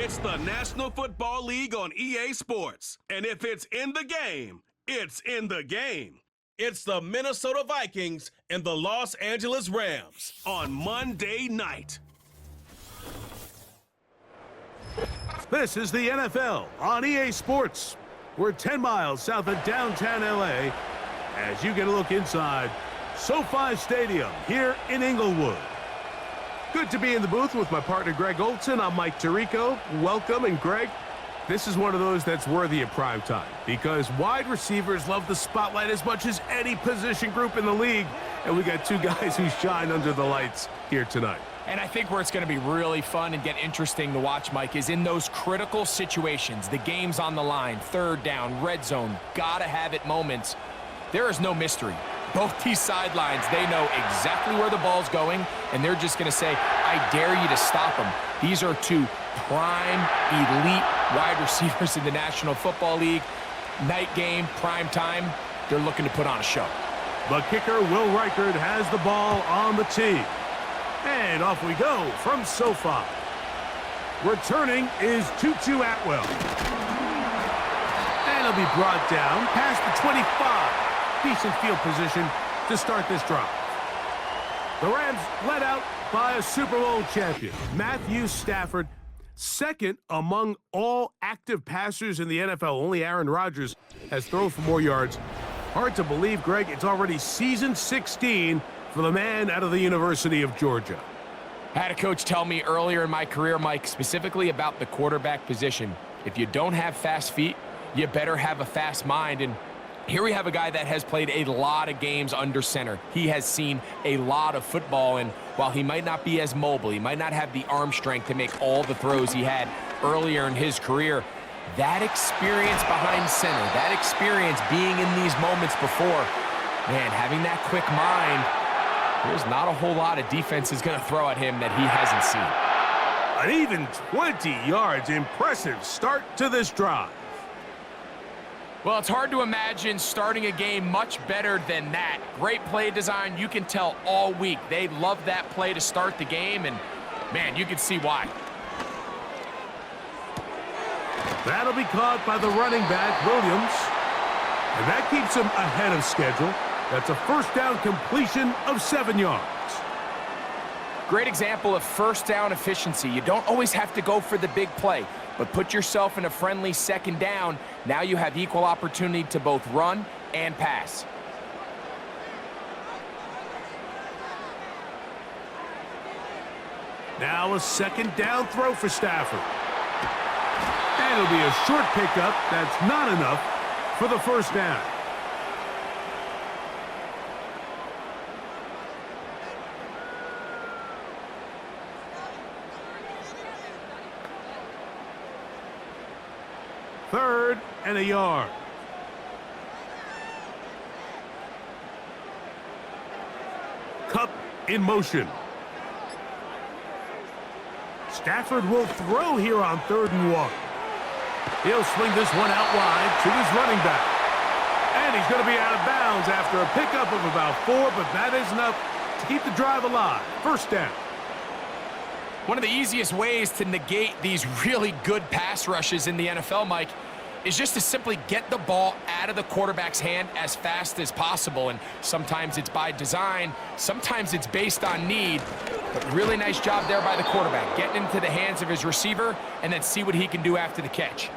It's the National Football League on EA Sports. And if it's in the game, it's in the game. It's the Minnesota Vikings and the Los Angeles Rams on Monday night. This is the NFL on EA Sports. We're 10 miles south of downtown LA as you get a look inside SoFi Stadium here in Inglewood. Good to be in the booth with my partner Greg Olson. I'm Mike Tirico. Welcome. And Greg, this is one of those that's worthy of prime time because wide receivers love the spotlight as much as any position group in the league. And we got two guys who shine under the lights here tonight. And I think where it's going to be really fun and get interesting to watch, Mike, is in those critical situations. The game's on the line, third down, red zone, gotta have it moments. There is no mystery. Both these sidelines, they know exactly where the ball's going, and they're just going to say, I dare you to stop them. These are two prime, elite wide receivers in the National Football League. Night game, prime time, they're looking to put on a show. The kicker, Will Reichard, has the ball on the tee. And off we go from SoFi. Returning is Tutu Atwell. And he'll be brought down past the 25. Decent field position to start this drive. The Rams led out by a Super Bowl champion, Matthew Stafford, second among all active passers in the NFL. Only Aaron Rodgers has thrown for more yards. Hard to believe, Greg, it's already season 16 for the man out of the University of Georgia. I had a coach tell me earlier in my career, Mike, specifically about the quarterback position. If you don't have fast feet, you better have a fast mind. And here we have a guy that has played a lot of games under center. He has seen a lot of football, and while he might not be as mobile, he might not have the arm strength to make all the throws he had earlier in his career, that experience behind center, that experience being in these moments before, man, having that quick mind, there's not a whole lot of defense is going to throw at him that he hasn't seen. An even 20 yards. Impressive start to this drive. Well, it's hard to imagine starting a game much better than that. Great play design. You can tell all week they love that play to start the game, and, man, you can see why. That'll be caught by the running back, Williams. And that keeps him ahead of schedule. That's a first down completion of 7 yards. Great example of first down efficiency. You don't always have to go for the big play, but put yourself in a friendly second down. Now you have equal opportunity to both run and pass. Now a second down throw for Stafford. And it'll be a short pickup. That's not enough for the first down. Third and a yard. Cup in motion. Stafford will throw here on 3rd and 1. He'll swing this one out wide to his running back. And he's going to be out of bounds after a pickup of about 4, but that is enough to keep the drive alive. First down. One of the easiest ways to negate these really good pass rushes in the NFL, Mike, is just to simply get the ball out of the quarterback's hand as fast as possible. And sometimes it's by design, sometimes it's based on need. But really nice job there by the quarterback, getting into the hands of his receiver and then see what he can do after the catch.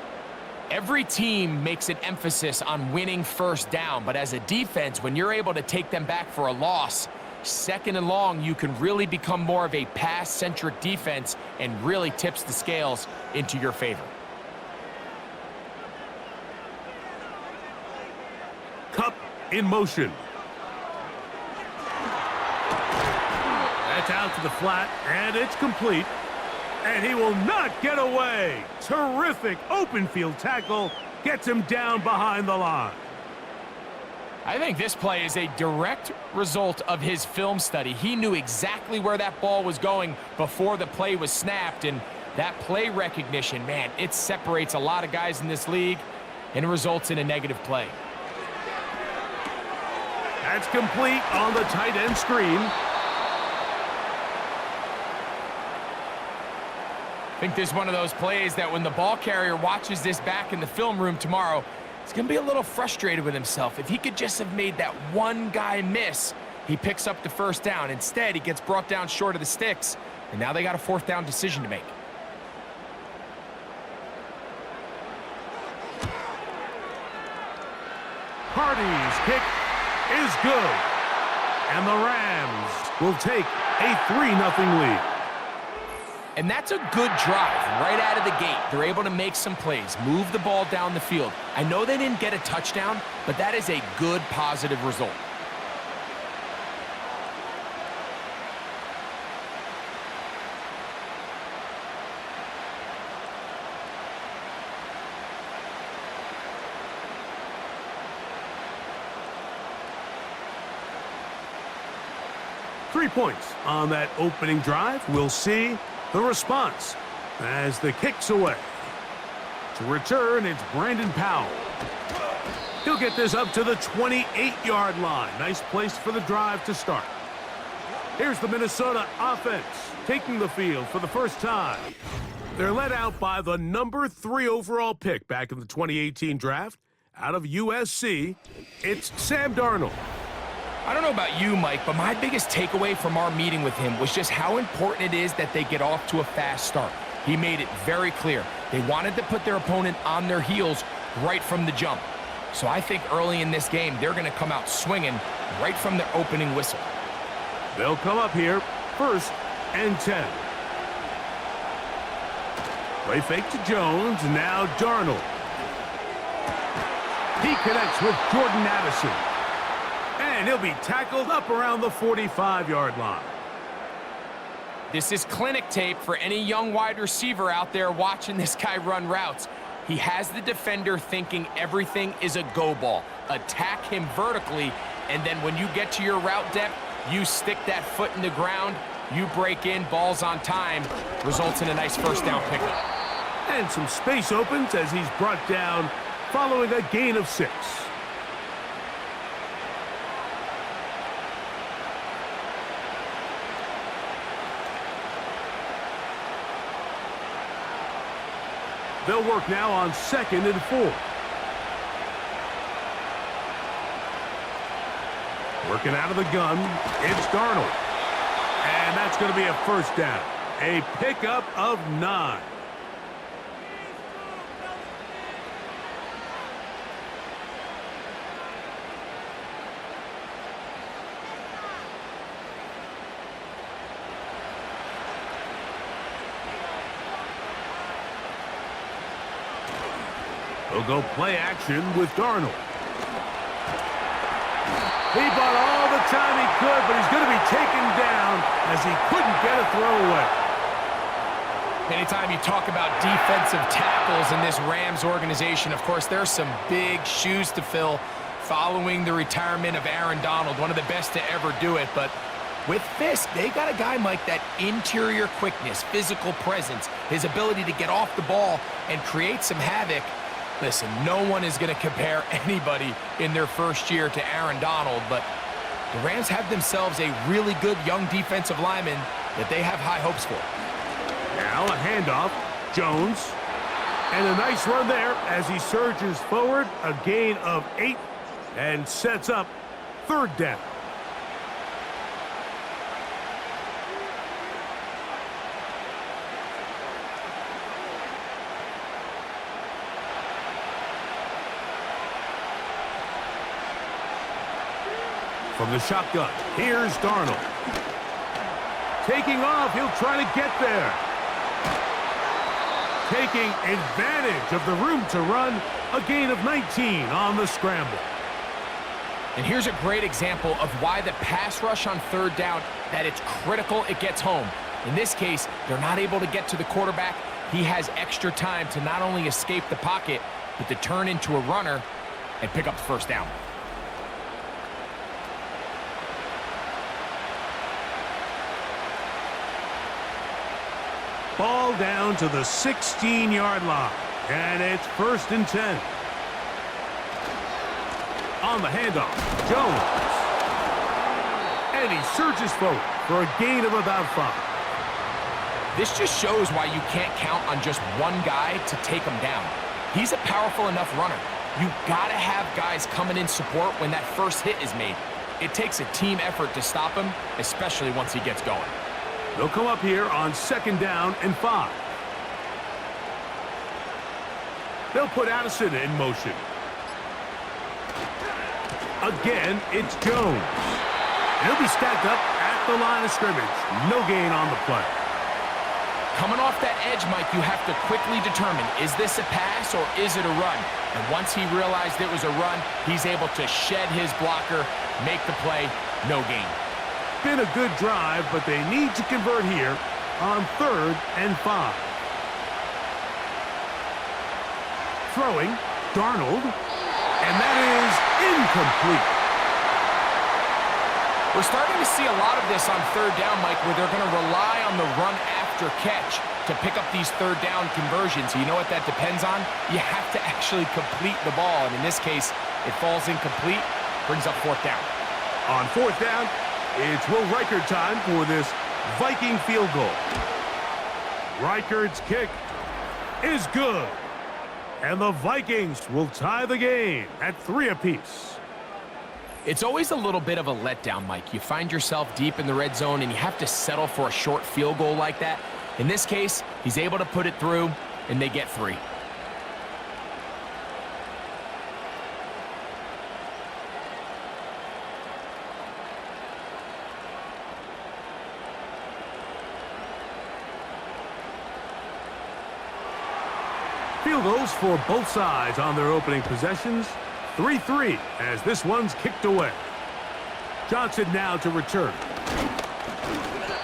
Every team makes an emphasis on winning first down, but as a defense, when you're able to take them back for a loss, second and long, you can really become more of a pass-centric defense and really tips the scales into your favor. Cup in motion. That's out to the flat, and it's complete. And he will not get away. Terrific open field tackle. Gets him down behind the line. I think this play is a direct result of his film study. He knew exactly where that ball was going before the play was snapped, and that play recognition, man, it separates a lot of guys in this league and results in a negative play. That's complete on the tight end screen. think this is one of those plays that when the ball carrier watches this back in the film room tomorrow, he's going to be a little frustrated with himself. If he could just have made that one guy miss, he picks up the first down. Instead, he gets brought down short of the sticks, and now they got a fourth down decision to make. Hardy's kick is good. And the Rams will take a 3-0 lead. And that's a good drive right out of the gate. They're able to make some plays, move the ball down the field. I know they didn't get a touchdown, but that is a good, positive result. Three points on that opening drive. We'll see the response as the kick's away. To return, it's Brandon Powell. He'll get this up to the 28-yard line. Nice place for the drive to start. Here's the Minnesota offense taking the field for the first time. They're led out by the number 3 overall pick back in the 2018 draft out of USC. It's Sam Darnold. I don't know about you, Mike, but my biggest takeaway from our meeting with him was just how important it is that they get off to a fast start. He made it very clear. They wanted to put their opponent on their heels right from the jump. So I think early in this game, they're going to come out swinging right from their opening whistle. They'll come up here, 1st and 10. Play fake to Jones, now Darnold. He connects with Jordan Addison. And he'll be tackled up around the 45-yard line. This is clinic tape for any young wide receiver out there watching this guy run routes. He has the defender thinking everything is a go ball. Attack him vertically, and then when you get to your route depth, you stick that foot in the ground, you break in, balls on time, results in a nice first down pickup. And some space opens as he's brought down following a gain of 6. They'll work now on 2nd and 4. Working out of the gun, it's Darnold. And that's going to be a first down. A pickup of 9. They'll go play action with Darnold. He bought all the time he could, but he's going to be taken down as he couldn't get a throw away. Anytime you talk about defensive tackles in this Rams organization, of course, there's some big shoes to fill following the retirement of Aaron Donald, one of the best to ever do it. But with this, they got a guy, Mike, that interior quickness, physical presence, his ability to get off the ball and create some havoc. Listen, no one is going to compare anybody in their first year to Aaron Donald, but the Rams have themselves a really good young defensive lineman that they have high hopes for. Now a handoff, Jones, and a nice run there as he surges forward, a gain of 8, and sets up 3rd down. From the shotgun, here's Darnold. Taking off, he'll try to get there. Taking advantage of the room to run, a gain of 19 on the scramble. And here's a great example of why the pass rush on 3rd down, that it's critical it gets home. In this case, they're not able to get to the quarterback. He has extra time to not only escape the pocket, but to turn into a runner and pick up the first down. Ball down to the 16-yard line, and it's 1st and 10. On the handoff, Jones. And he surges forward for a gain of about 5. This just shows why you can't count on just one guy to take him down. He's a powerful enough runner. You gotta have guys coming in support when that first hit is made. It takes a team effort to stop him, especially once he gets going. They'll come up here on 2nd down and 5. They'll put Addison in motion. Again, it's Jones. He'll be stacked up at the line of scrimmage. No gain on the play. Coming off that edge, Mike, you have to quickly determine, is this a pass or is it a run? And once he realized it was a run, he's able to shed his blocker, make the play, no gain. Been a good drive, but they need to convert here on 3rd and 5. Throwing, Darnold, and that is incomplete. We're starting to see a lot of this on 3rd down, Mike, where they're going to rely on the run after catch to pick up these 3rd down conversions. You know what that depends on? You have to actually complete the ball, and in this case, it falls incomplete, brings up 4th down. On 4th down, it's Will Reichert time for this Viking field goal. Reichert's kick is good, and the Vikings will tie the game at 3 apiece. It's always a little bit of a letdown, Mike. You find yourself deep in the red zone, and you have to settle for a short field goal like that. In this case, he's able to put it through, and they get 3. Field goals for both sides on their opening possessions. 3-3 as this one's kicked away. Johnson now to return.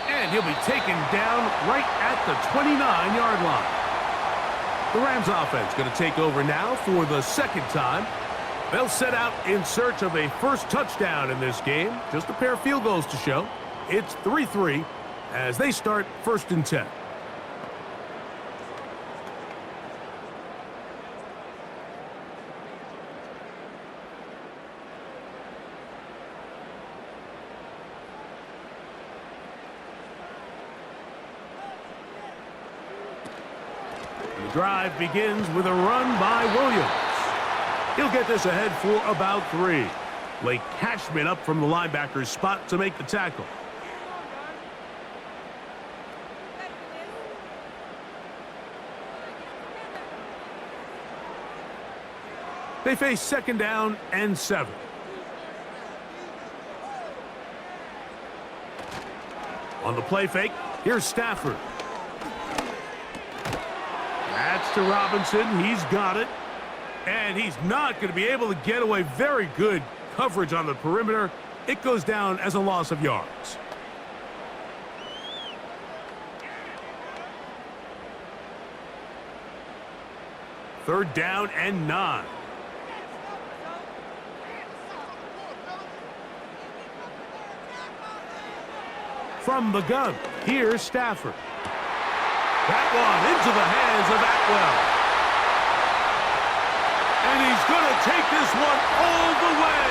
And he'll be taken down right at the 29-yard line. The Rams offense going to take over now for the 2nd time. They'll set out in search of a first touchdown in this game. Just a pair of field goals to show. It's 3-3 as they start 1st and 10. The drive begins with a run by Williams. He'll get this ahead for about 3. Blake Cashman up from the linebacker's spot to make the tackle. They face 2nd down and 7. On the play fake, here's Stafford. That's to Robinson. He's got it. And he's not going to be able to get away. Very good coverage on the perimeter. It goes down as a loss of yards. Third down and 9. From the gun, here's Stafford. That one into the hands of Atwell. And he's going to take this one all the way.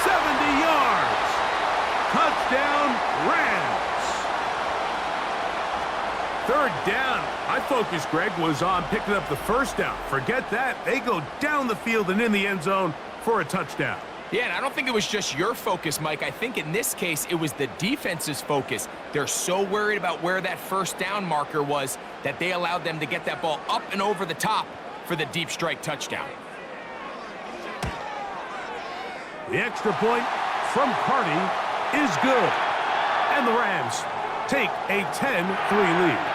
70 yards. Touchdown, Rams. 3rd down. My focus, Greg, was on picking up the 1st down. Forget that. They go down the field and in the end zone for a touchdown. Yeah, and I don't think it was just your focus, Mike. I think in this case, it was the defense's focus. They're so worried about where that 1st down marker was that they allowed them to get that ball up and over the top for the deep strike touchdown. The extra point from Carty is good. And the Rams take a 10-3 lead.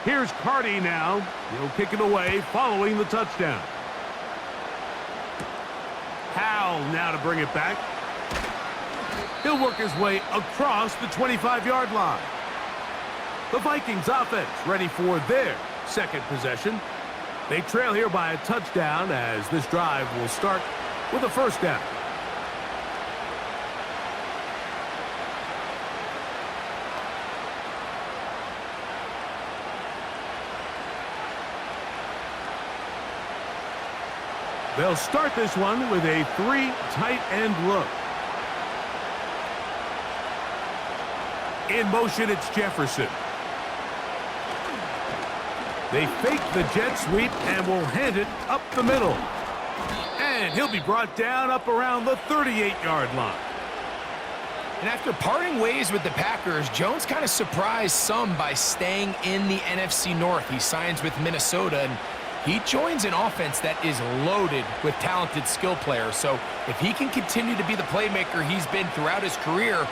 Here's Carty now. He'll kick it away following the touchdown. Howell now to bring it back. He'll work his way across the 25-yard line. The Vikings offense ready for their 2nd possession. They trail here by a touchdown as this drive will start with a first down. They'll start this one with a 3 tight end look. In motion, it's Jefferson. They fake the jet sweep and will hand it up the middle. And he'll be brought down up around the 38-yard line. And after parting ways with the Packers, Jones kind of surprised some by staying in the NFC North. He signs with Minnesota, and he joins an offense that is loaded with talented skill players. So if he can continue to be the playmaker he's been throughout his career,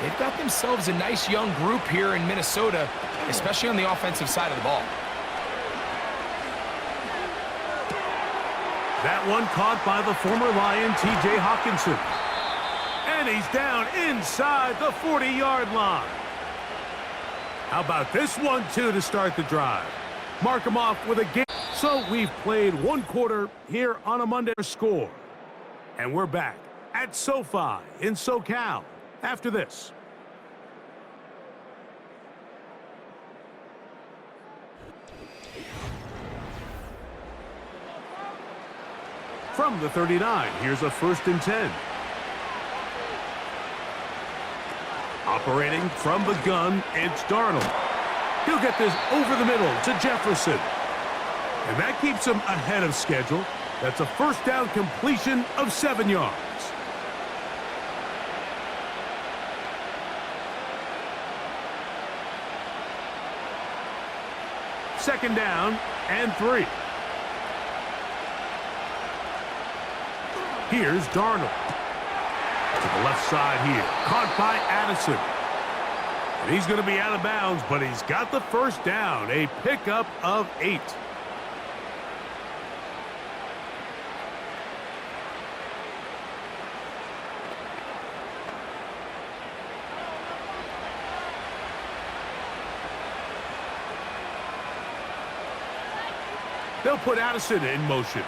they've got themselves a nice young group here in Minnesota, especially on the offensive side of the ball. That one caught by the former Lion, T.J. Hawkinson. And he's down inside the 40-yard line. How about this 1-2 to start the drive? Mark him off with a game. So we've played one quarter here on a Monday score. And we're back at SoFi in SoCal after this. From the 39, here's a 1st and 10. Operating from the gun, it's Darnold. He'll get this over the middle to Jefferson. And that keeps him ahead of schedule. That's a first down completion of 7 yards. Second down and 3. Here's Darnold. To the left side here. Caught by Addison. And he's going to be out of bounds, but he's got the first down. A pickup of 8. They'll put Addison in motion.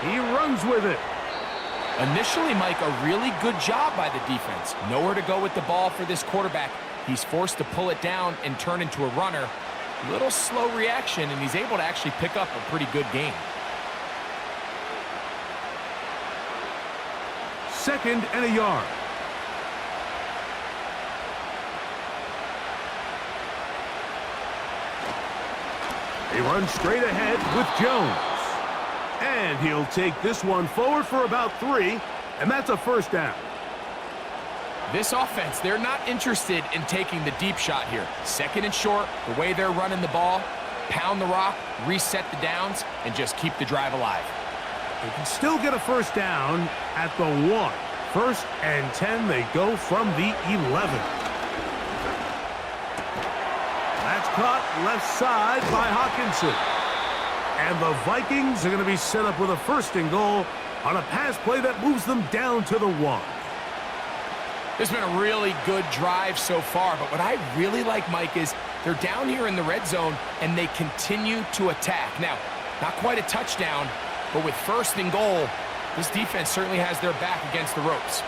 He runs with it. Initially, Mike, a really good job by the defense. Nowhere to go with the ball for this quarterback. He's forced to pull it down and turn into a runner. Little slow reaction, and he's able to actually pick up a pretty good game. Second and a yard. They run straight ahead with Jones. And he'll take this one forward for about 3, and that's a first down. This offense, they're not interested in taking the deep shot here. Second and short, the way they're running the ball, pound the rock, reset the downs, and just keep the drive alive. They can still get a first down at the 1. First and 10, they go from the 11. That's caught left side by Hawkinson. And the Vikings are going to be set up with a 1st and goal on a pass play that moves them down to the 1. This has been a really good drive so far, but what I really like, Mike, is they're down here in the red zone, and they continue to attack. Now, not quite a touchdown, but with 1st and goal, this defense certainly has their back against the ropes.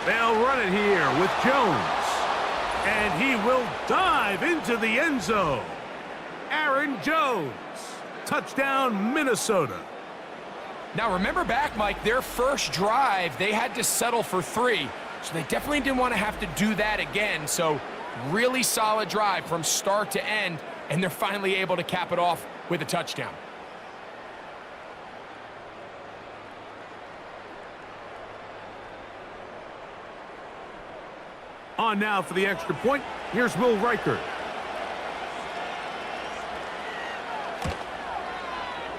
They'll run it here with Jones. And he will dive into the end zone. Aaron Jones. Touchdown, Minnesota. Now, remember back, Mike, their first drive, they had to settle for 3. So they definitely didn't want to have to do that again. So really solid drive from start to end, and they're finally able to cap it off with a touchdown. On now for the extra point, here's Will Reichert.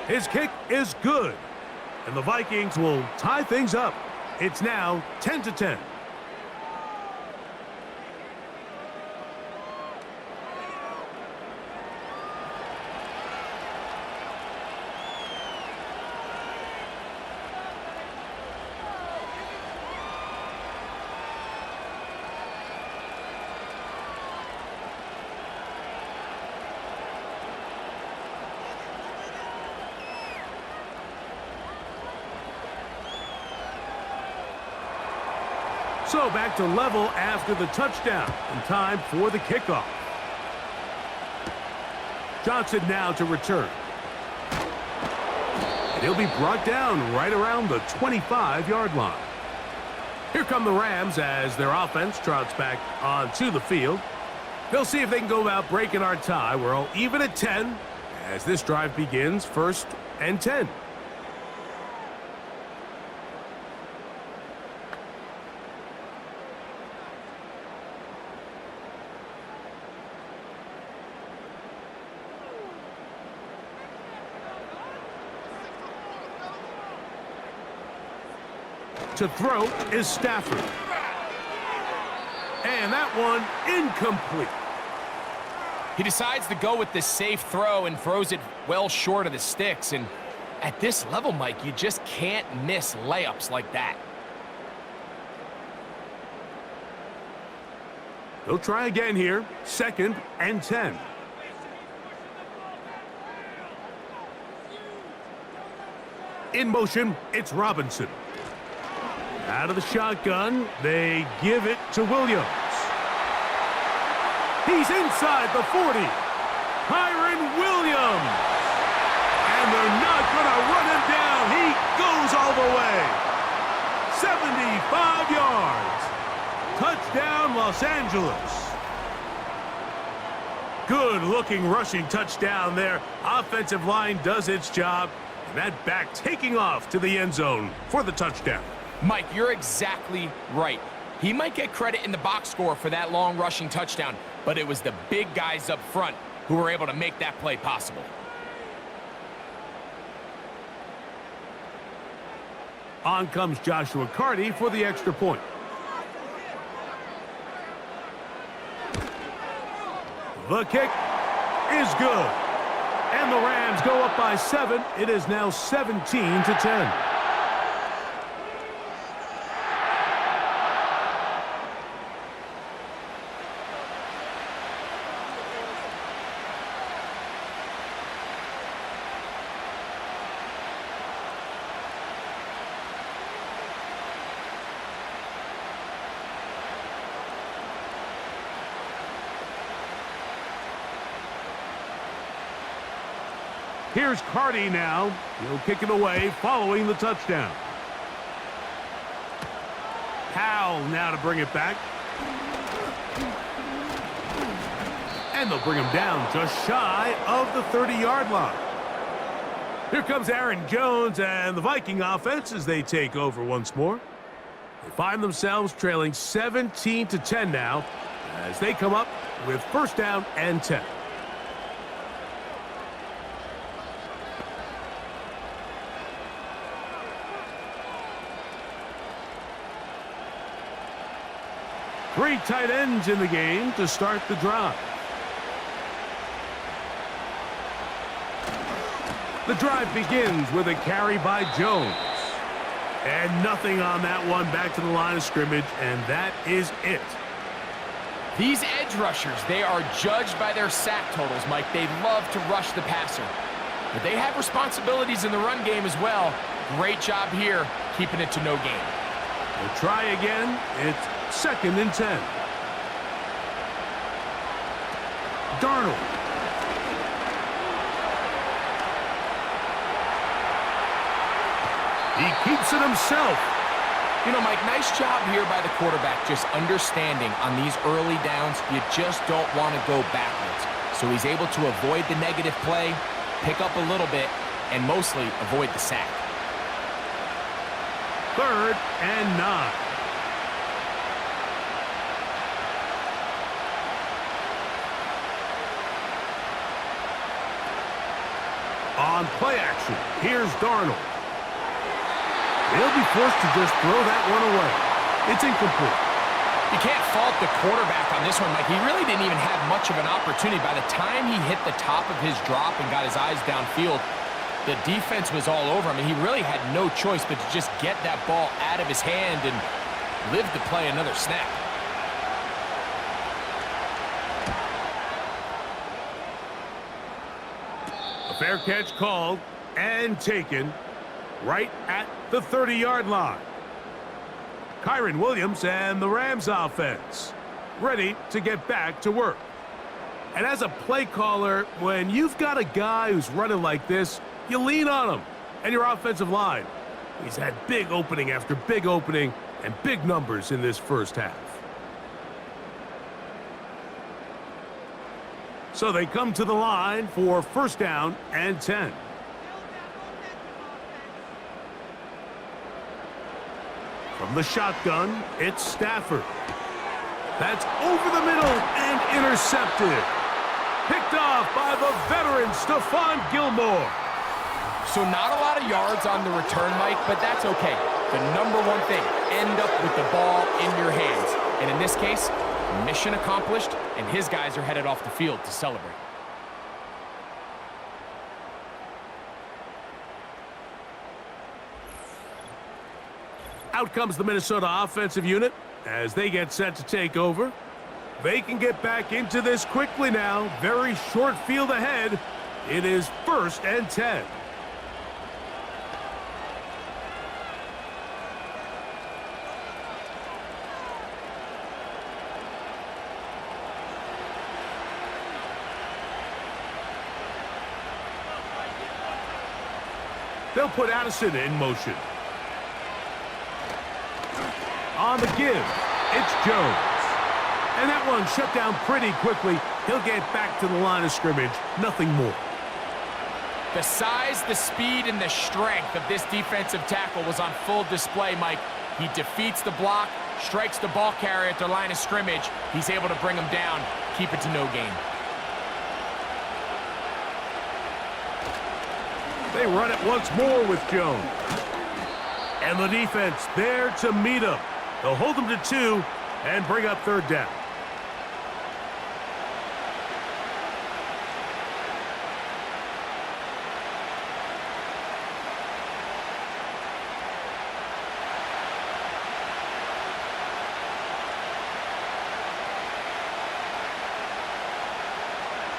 His kick is good, and the Vikings will tie things up. It's now 10-10. So back to level after the touchdown, and time for the kickoff. Johnson now to return. And he'll be brought down right around the 25-yard line. Here come the Rams as their offense trots back onto the field. They'll see if they can go about breaking our tie. We're all even at 10 as this drive begins, 1st and 10. To throw is Stafford. And that one incomplete. He decides to go with the safe throw and throws it well short of the sticks. And at this level, Mike, you just can't miss layups like that. They'll try again here. 2nd and 10. In motion, it's Robinson. Out of the shotgun, they give it to Williams. He's inside the 40. Kyron Williams. And they're not going to run him down. He goes all the way. 75 yards. Touchdown, Los Angeles. Good-looking rushing touchdown there. Offensive line does its job. And that back taking off to the end zone for the touchdown. Mike, you're exactly right. He might get credit in the box score for that long rushing touchdown, but it was the big guys up front who were able to make that play possible. On comes Joshua Carty for the extra point. The kick is good. And the Rams go up by 7. It is now 17-10. Here's Carty now. He'll kick it away following the touchdown. Powell now to bring it back. And they'll bring him down just shy of the 30-yard line. Here comes Aaron Jones and the Viking offense as they take over once more. They find themselves trailing 17-10 now as they come up with 1st down and 10. Three tight ends in the game to start the drive. The drive begins with a carry by Jones. And nothing on that one, back to the line of scrimmage, and that is it. These edge rushers, they are judged by their sack totals, Mike. They love to rush the passer. But they have responsibilities in the run game as well. Great job here, keeping it to no gain. We'll try again. It's 2nd and 10. Darnold. He keeps it himself. You know, Mike, nice job here by the quarterback, just understanding on these early downs, you just don't want to go backwards. So he's able to avoid the negative play, pick up a little bit, and mostly avoid the sack. 3rd and 9. On play action, here's Darnold. He'll be forced to just throw that one away. It's incomplete. You can't fault the quarterback on this one, Mike. He really didn't even have much of an opportunity. By the time he hit the top of his drop and got his eyes downfield, the defense was all over him, and he really had no choice but to just get that ball out of his hand and live to play another snap. A fair catch called and taken right at the 30-yard line. Kyron Williams and the Rams offense, ready to get back to work. And as a play caller, when you've got a guy who's running like this, you lean on him and your offensive line. He's had big opening after big opening and big numbers in this first half. So they come to the line for first down and 10. From the shotgun, it's Stafford. That's over the middle and intercepted. Picked off by the veteran Stephon Gilmore. So not a lot of yards on the return, Mike, but that's okay. The number one thing, end up with the ball in your hands. And in this case, mission accomplished, and his guys are headed off the field to celebrate. Out comes the Minnesota offensive unit as they get set to take over. They can get back into this quickly now. Very short field ahead. It is first and 10. They'll put Addison in motion. On the give, it's Jones. And that one shut down pretty quickly. He'll get back to the line of scrimmage. Nothing more. The size, the speed, and the strength of this defensive tackle was on full display, Mike. He defeats the block, strikes the ball carrier at their line of scrimmage. He's able to bring him down, keep it to no gain. They run it once more with Jones. And the defense there to meet him. They'll hold him to 2 and bring up third down.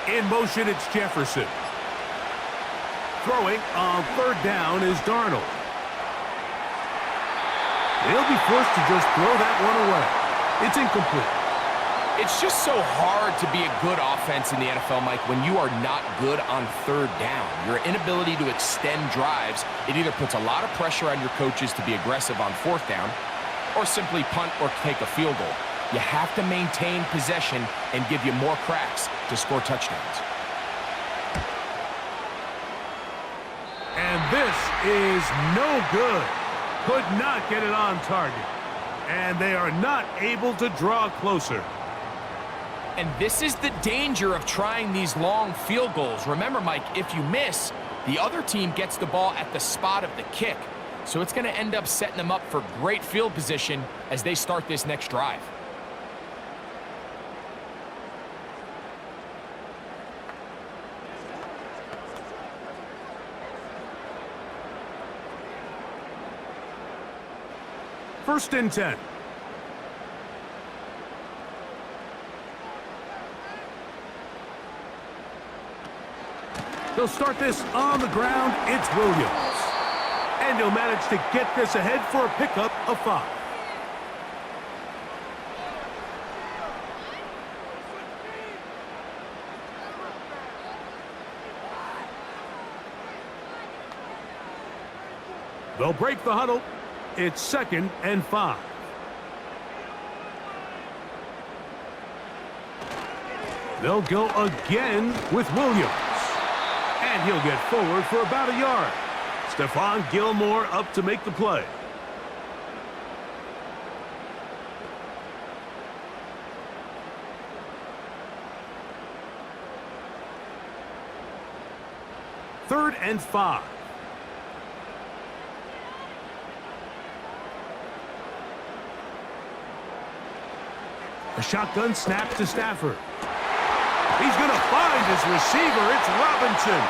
In motion, it's Jefferson. Throwing on third down is Darnold. They'll be forced to just throw that one away. It's incomplete. It's just so hard to be a good offense in the NFL, Mike, when you are not good on third down. Your inability to extend drives, it either puts a lot of pressure on your coaches to be aggressive on fourth down or simply punt or take a field goal. You have to maintain possession and give you more cracks to score touchdowns. And this is no good. Could not get it on target. And they are not able to draw closer. And this is the danger of trying these long field goals. Remember, Mike, if you miss, the other team gets the ball at the spot of the kick. So it's going to end up setting them up for great field position as they start this next drive. First and 10. They'll start this on the ground. It's Williams. And he'll manage to get this ahead for a pickup of 5. They'll break the huddle. It's second and 5. They'll go again with Williams. And he'll get forward for about a yard. Stephon Gilmore up to make the play. Third and 5. A shotgun snap to Stafford. He's going to find his receiver. It's Robinson.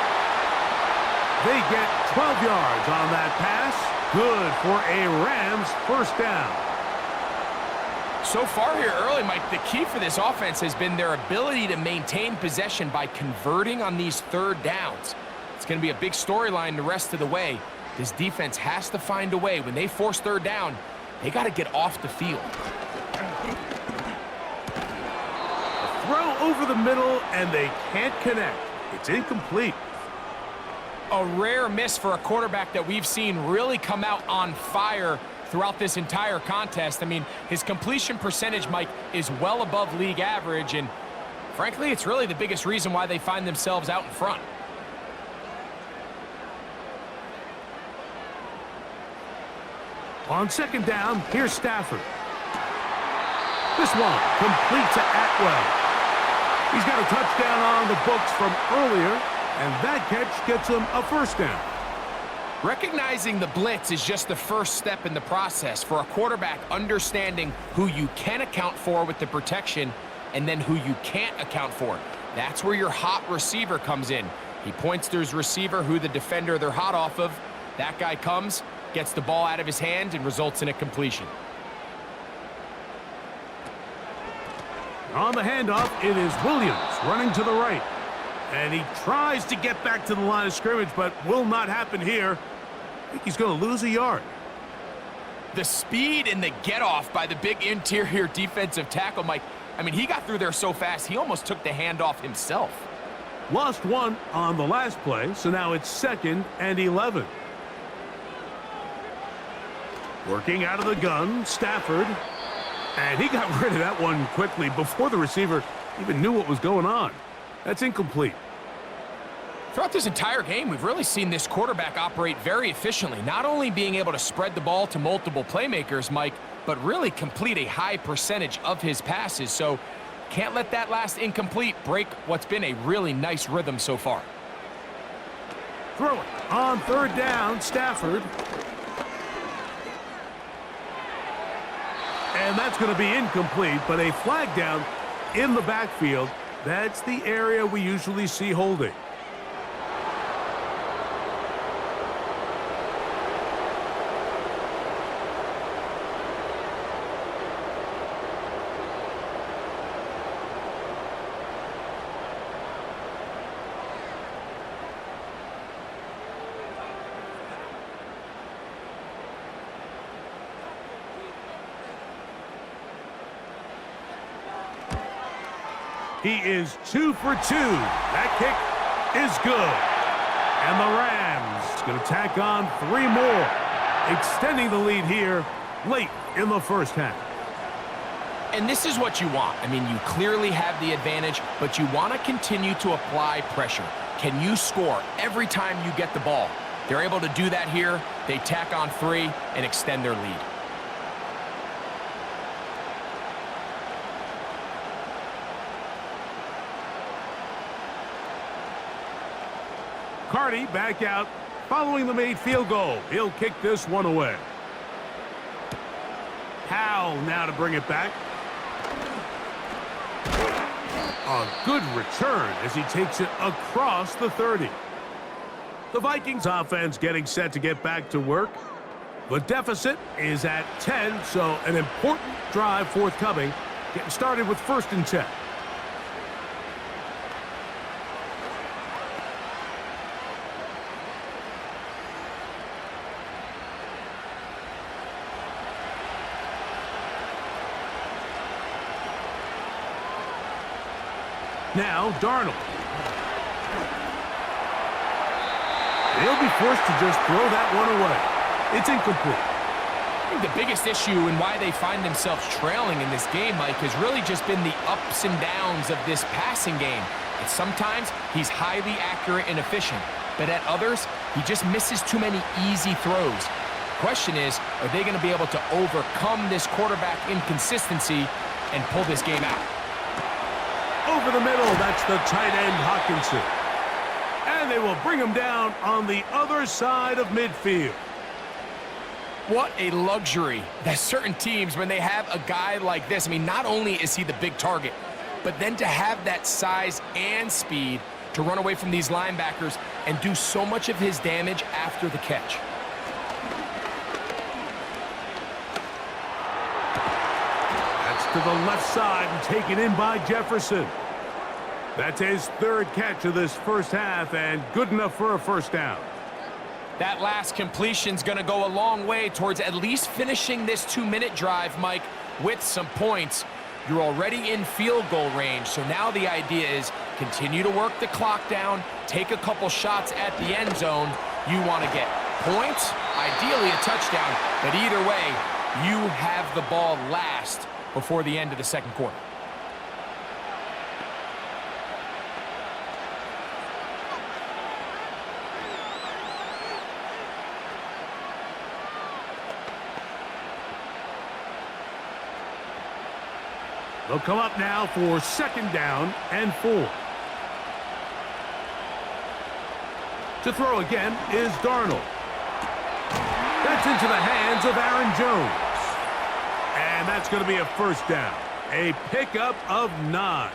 They get 12 yards on that pass. Good for a Rams first down. So far here early, Mike, the key for this offense has been their ability to maintain possession by converting on these third downs. It's going to be a big storyline the rest of the way. This defense has to find a way. When they force third down, they got to get off the field. Throw over the middle, and they can't connect. It's incomplete. A rare miss for a quarterback that we've seen really come out on fire throughout this entire contest. I mean, his completion percentage, Mike, is well above league average, and frankly, it's really the biggest reason why they find themselves out in front. On second down, here's Stafford. This one complete to Atwell. He's got a touchdown on the books from earlier, and that catch gets him a first down. Recognizing the blitz is just the first step in the process for a quarterback understanding who you can account for with the protection and then who you can't account for. That's where your hot receiver comes in. He points to his receiver, who the defender they're hot off of. That guy comes, gets the ball out of his hand, and results in a completion. On the handoff, it is Williams running to the right. And he tries to get back to the line of scrimmage, but will not happen here. I think he's going to lose a yard. The speed and the get-off by the big interior defensive tackle, Mike, I mean, he got through there so fast, he almost took the handoff himself. Lost one on the last play, so now it's 2nd and 11. Working out of the gun, Stafford. And he got rid of that one quickly before the receiver even knew what was going on. That's incomplete. Throughout this entire game, we've really seen this quarterback operate very efficiently, not only being able to spread the ball to multiple playmakers, Mike, but really complete a high percentage of his passes. So can't let that last incomplete break what's been a really nice rhythm so far. Throw it on third down, Stafford. And that's going to be incomplete, but a flag down in the backfield. That's the area we usually see holding. He is 2 for 2. That kick is good. And the Rams going to tack on 3 more, extending the lead here late in the first half. And this is what you want. I mean, you clearly have the advantage, but you want to continue to apply pressure. Can you score every time you get the ball? They're able to do that here. They tack on 3 and extend their lead. Carty back out following the made field goal. He'll kick this one away. Powell now to bring it back. A good return as he takes it across the 30. The Vikings offense getting set to get back to work. The deficit is at 10, so an important drive forthcoming. Getting started with 1st and 10. Now, Darnold. He'll be forced to just throw that one away. It's incomplete. I think the biggest issue and why they find themselves trailing in this game, Mike, has really just been the ups and downs of this passing game. And sometimes he's highly accurate and efficient, but at others, he just misses too many easy throws. The question is, are they going to be able to overcome this quarterback inconsistency and pull this game out? Over the middle, that's the tight end, Hawkinson. And they will bring him down on the other side of midfield. What a luxury that certain teams, when they have a guy like this, I mean, not only is he the big target, but then to have that size and speed to run away from these linebackers and do so much of his damage after the catch. To the left side and taken in by Jefferson. That's his 3rd catch of this first half and good enough for a first down. That last completion's going to go a long way towards at least finishing this 2-minute drive, Mike, with some points. You're already in field goal range, so now the idea is continue to work the clock down, take a couple shots at the end zone. You want to get points, ideally a touchdown, but either way, you have the ball last before the end of the second quarter. They'll come up now for 2nd down and 4. To throw again is Darnold. That's into the hands of Aaron Jones. And that's going to be a 1st down. A pickup of 9.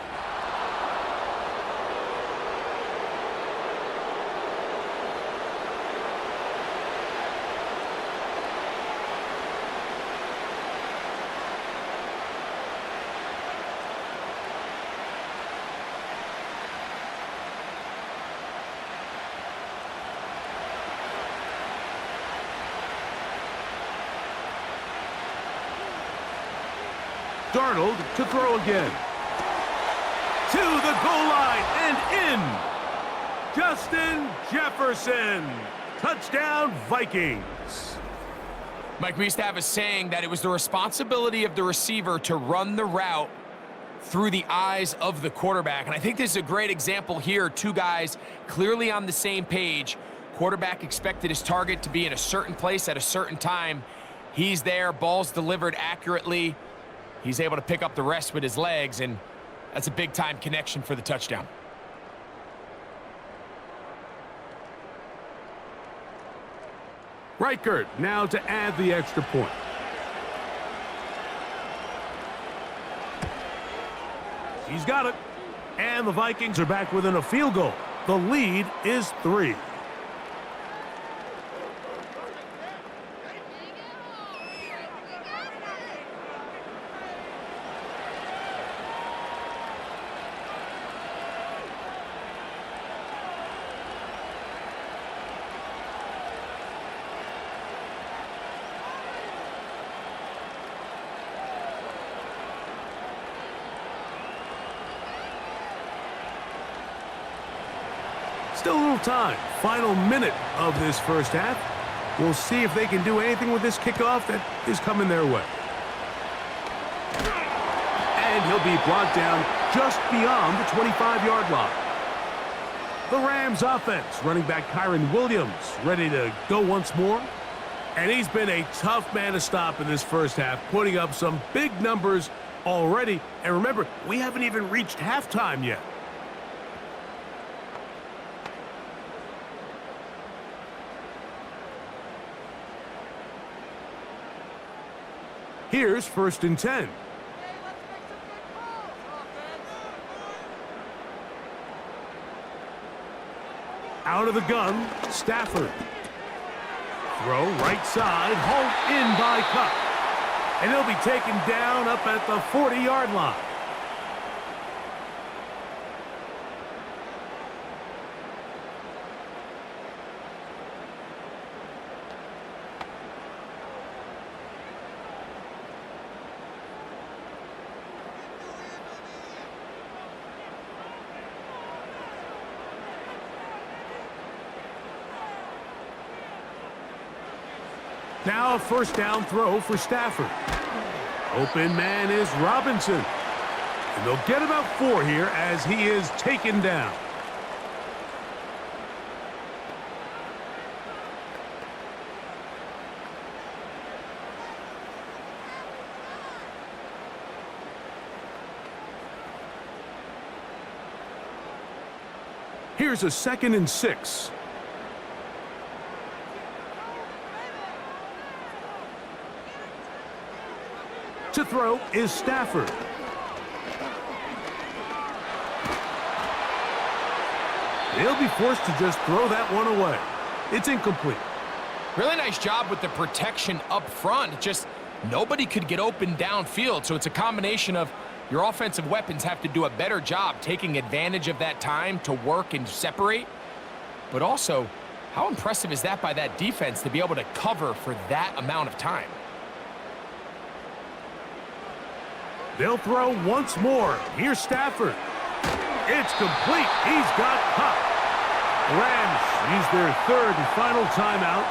Darnold to throw again. To the goal line and in. Justin Jefferson. Touchdown, Vikings. Mike, we used to have a saying that it was the responsibility of the receiver to run the route through the eyes of the quarterback. And I think this is a great example here. Two guys clearly on the same page. Quarterback expected his target to be in a certain place at a certain time. He's there, ball's delivered accurately. He's able to pick up the rest with his legs, and that's a big-time connection for the touchdown. Reichert now to add the extra point. He's got it. And the Vikings are back within a field goal. The lead is 3. Still a little time. Final minute of this 1st half. We'll see if they can do anything with this kickoff that is coming their way. And he'll be brought down just beyond the 25-yard line. The Rams offense, running back Kyron Williams, ready to go once more. And he's been a tough man to stop in this 1st half, putting up some big numbers already. And remember, we haven't even reached halftime yet. Here's 1st and 10. Out of the gun, Stafford. Throw right side, hauled in by Cup. And he'll be taken down up at the 40-yard line. Now a 1st down throw for Stafford. Open man is Robinson. And they'll get about 4 here as he is taken down. Here's a 2nd and 6. To throw is Stafford. They'll be forced to just throw that one away. It's incomplete. Really nice job with the protection up front. Just nobody could get open downfield, so it's a combination of your offensive weapons have to do a better job taking advantage of that time to work and separate, but also How impressive is that by that defense to be able to cover for that amount of time? They'll throw once more. Here's Stafford. It's complete. He's got Cup. Rams use their third and final timeout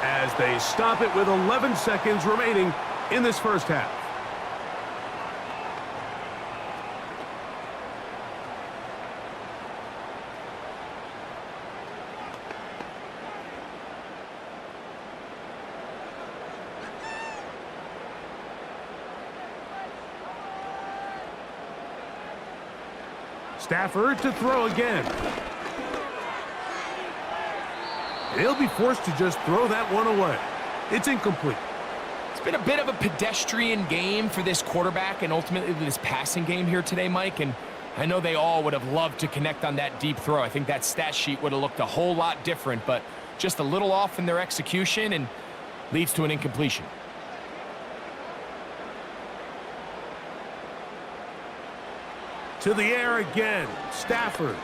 as they stop it with 11 seconds remaining in this first half. Stafford to throw again. He'll be forced to just throw that one away. It's incomplete. It's been a bit of a pedestrian game for this quarterback and ultimately this passing game here today, Mike, and I know they all would have loved to connect on that deep throw. I think that stat sheet would have looked a whole lot different, but just a little off in their execution and leads to an incompletion. To the air again. Stafford.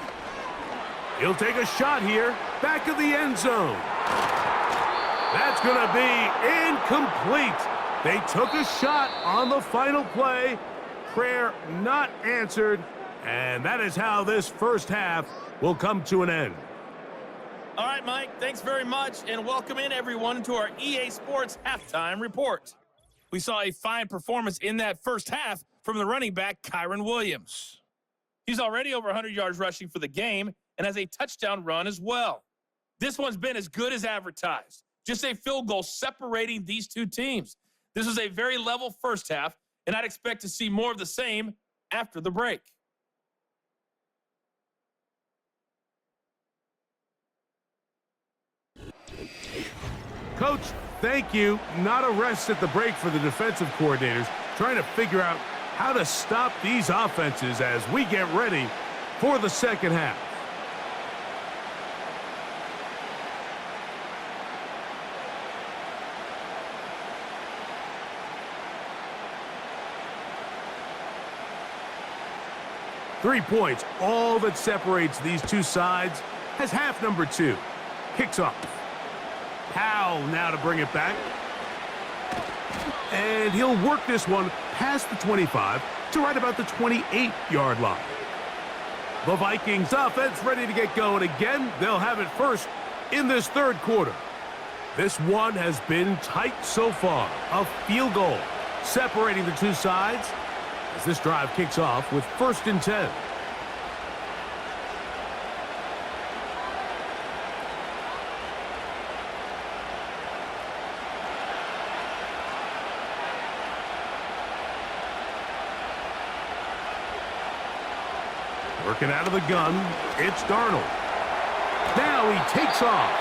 He'll take a shot here. Back of the end zone. That's going to be incomplete. They took a shot on the final play. Prayer not answered. And that is how this first half will come to an end. All right, Mike, thanks very much, and welcome in everyone to our EA Sports Halftime Report. We saw a fine performance in that first half from the running back, Kyron Williams. He's already over 100 yards rushing for the game and has a touchdown run as well. This one's been as good as advertised. Just a field goal separating these two teams. This was a very level first half, and I'd expect to see more of the same after the break. Coach, thank you. Not a rest at the break for the defensive coordinators, trying to figure out how to stop these offenses as we get ready for the second half. Three points, all that separates these two sides, as half number two kicks off. Powell now to bring it back. And he'll work this one past the 25 to right about the 28-yard line. The Vikings offense ready to get going again. They'll have it first in this third quarter. This one has been tight so far. A field goal separating the two sides as this drive kicks off with 1st and 10. Working out of the gun, it's Darnold. Now he takes off.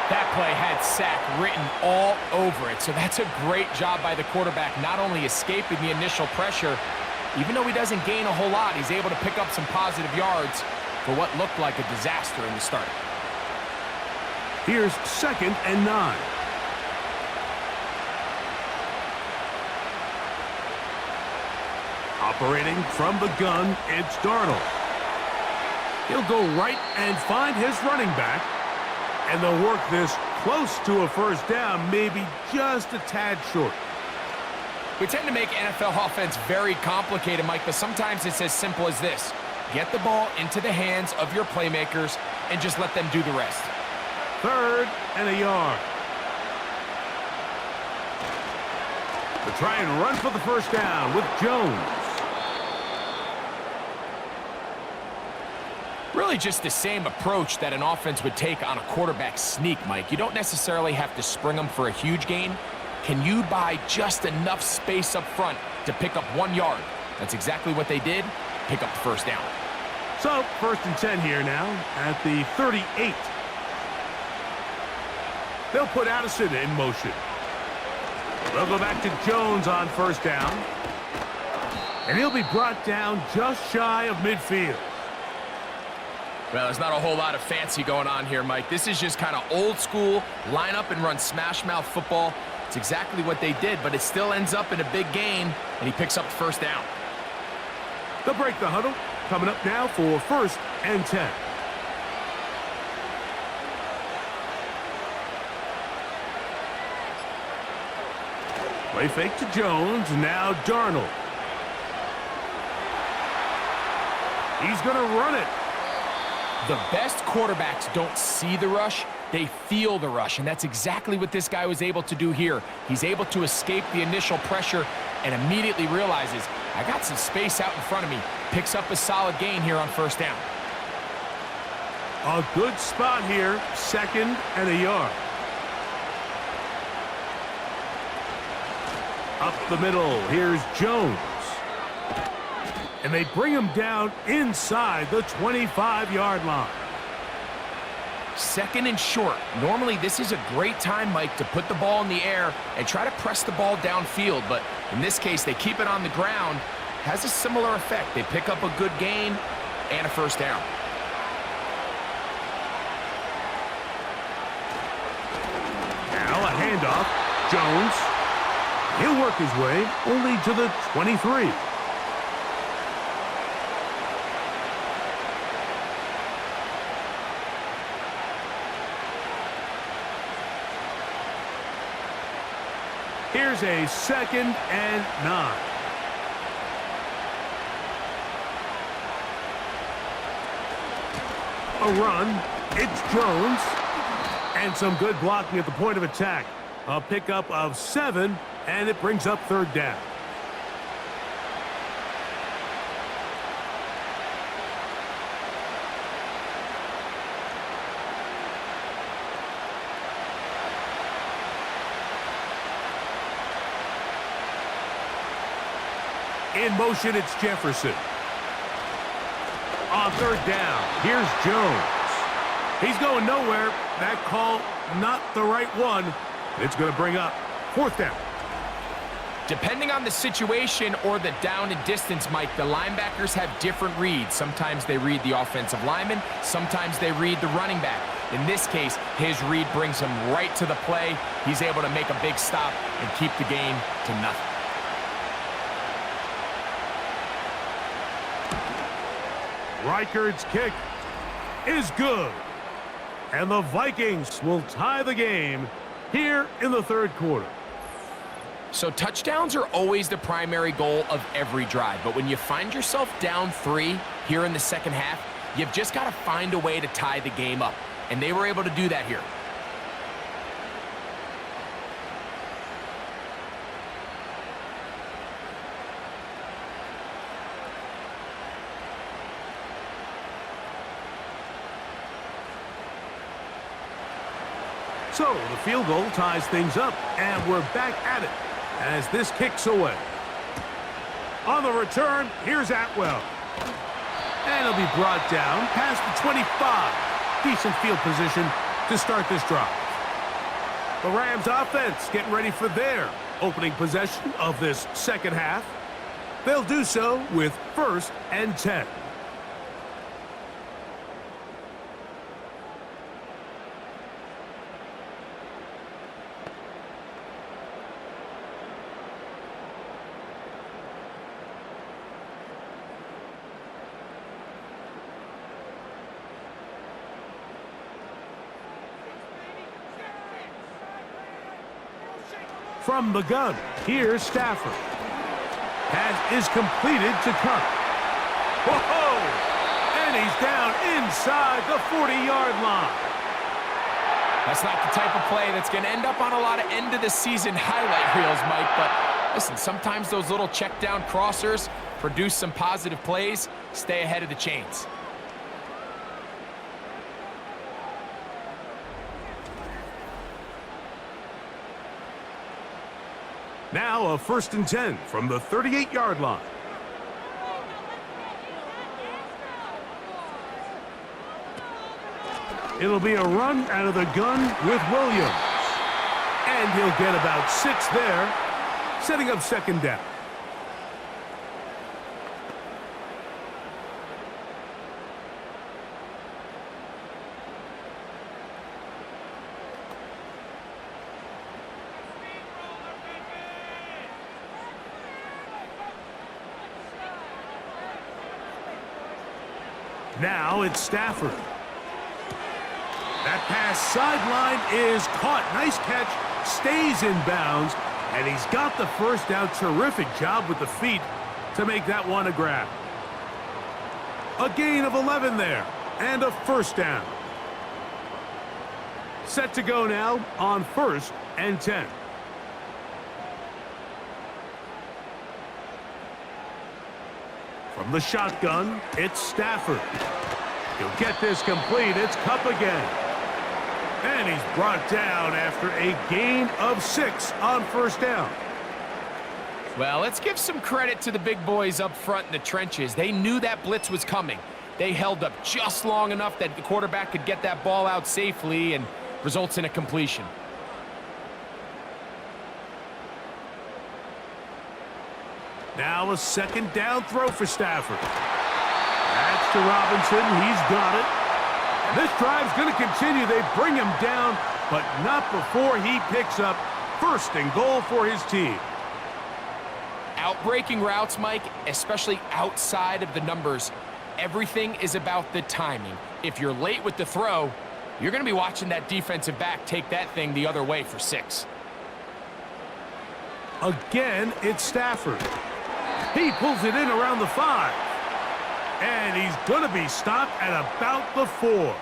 That play had sack written all over it, so that's a great job by the quarterback, not only escaping the initial pressure, even though he doesn't gain a whole lot, he's able to pick up some positive yards for what looked like a disaster in the start. Here's 2nd and 9. Operating from the gun, it's Darnold. He'll go right and find his running back, and they'll work this close to a first down, maybe just a tad short. We tend to make NFL offense very complicated, Mike, but sometimes it's as simple as this. Get the ball into the hands of your playmakers and just let them do the rest. 3rd and a yard. To try and run for the first down with Jones. Really just the same approach that an offense would take on a quarterback sneak, Mike. You don't necessarily have to spring them for a huge gain. Can you buy just enough space up front to pick up 1 yard? That's exactly what they did. Pick up the first down. So, 1st and 10 here now at the 38. They'll put Addison in motion. They'll go back to Jones on first down. And he'll be brought down just shy of midfield. Well, there's not a whole lot of fancy going on here, Mike. This is just kind of old school, line up and run smash mouth football. It's exactly what they did, but it still ends up in a big gain, and he picks up the first down. They'll break the huddle. Coming up now for 1st and 10. Play fake to Jones, now Darnold. He's going to run it. The best quarterbacks don't see the rush, they feel the rush, and that's exactly what this guy was able to do here. He's able to escape the initial pressure and immediately realizes, I got some space out in front of me. Picks up a solid gain here on first down. A good spot here, 2nd and a yard. Up the middle, here's Jones. And they bring him down inside the 25-yard line. 2nd and short. Normally, this is a great time, Mike, to put the ball in the air and try to press the ball downfield. But in this case, they keep it on the ground. Has a similar effect. They pick up a good gain and a first down. Now a handoff. Jones. He'll work his way only to the 23. Here's a 2nd and 9. A run. It's Jones. And some good blocking at the point of attack. A pickup of 7, and it brings up 3rd down. In motion, it's Jefferson. On 3rd down, here's Jones. He's going nowhere. That call, not the right one. It's going to bring up 4th down. Depending on the situation or the down and distance, Mike, the linebackers have different reads. Sometimes they read the offensive lineman. Sometimes they read the running back. In this case, his read brings him right to the play. He's able to make a big stop and keep the gain to nothing. Reichard's kick is good. And the Vikings will tie the game here in the 3rd quarter. So touchdowns are always the primary goal of every drive. But when you find yourself down 3 here in the 2nd half, you've just got to find a way to tie the game up. And they were able to do that here. So the field goal ties things up, and we're back at it as this kicks away. On the return, here's Atwell. And he'll be brought down past the 25. Decent field position to start this drive. The Rams offense getting ready for their opening possession of this 2nd half. They'll do so with 1st and 10. From the gun, here's Stafford. Pass is completed to Cup. Whoa! And he's down inside the 40-yard line. That's not the type of play that's going to end up on a lot of end-of-the-season highlight reels, Mike. But listen, sometimes those little check-down crossers produce some positive plays. Stay ahead of the chains. Now a 1st and 10 from the 38-yard line. It'll be a run out of the gun with Williams. And he'll get about 6 there, setting up 2nd down. Now it's Stafford. That pass sideline is caught. Nice catch. Stays in bounds. And he's got the first down. Terrific job with the feet to make that one a grab. A gain of 11 there, and a first down. Set to go now on 1st and 10. From the shotgun, it's Stafford. He'll get this complete. It's Kupp again. And he's brought down after a gain of 6 on first down. Well, let's give some credit to the big boys up front in the trenches. They knew that blitz was coming. They held up just long enough that the quarterback could get that ball out safely and results in a completion. Now a second down throw for Stafford. That's to Robinson. He's got it. And this drive's going to continue. They bring him down, but not before he picks up 1st and goal for his team. Outbreaking routes, Mike, especially outside of the numbers, everything is about the timing. If you're late with the throw, you're going to be watching that defensive back take that thing the other way for 6. Again, it's Stafford. He pulls it in around the 5. And he's going to be stopped at about the 4.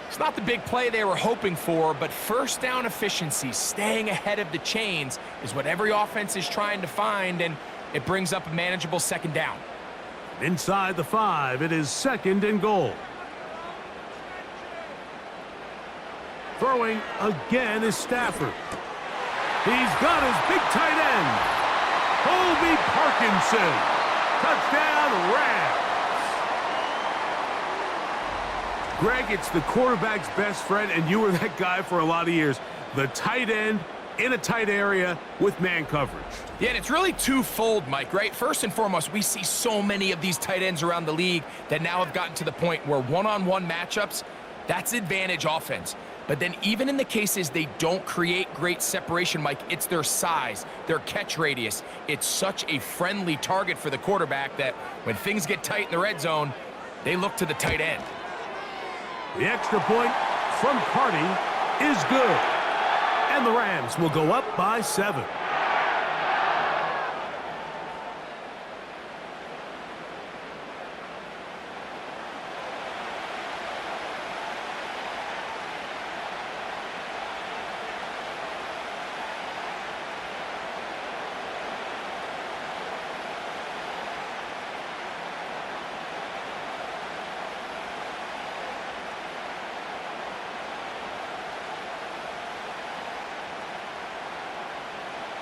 It's not the big play they were hoping for, but first down efficiency, staying ahead of the chains, is what every offense is trying to find, and it brings up a manageable second down. Inside the 5, it is 2nd and goal. Throwing again is Stafford. He's got his big tight end, Colby Parkinson. Touchdown, Rams. Greg, it's the quarterback's best friend, and you were that guy for a lot of years. The tight end in a tight area with man coverage. Yeah, and it's really twofold, Mike, right? First and foremost, we see so many of these tight ends around the league that now have gotten to the point where one-on-one matchups, that's advantage offense. But then even in the cases they don't create great separation, Mike, it's their size, their catch radius. It's such a friendly target for the quarterback that when things get tight in the red zone, they look to the tight end. The extra point from Carty is good. And the Rams will go up by 7.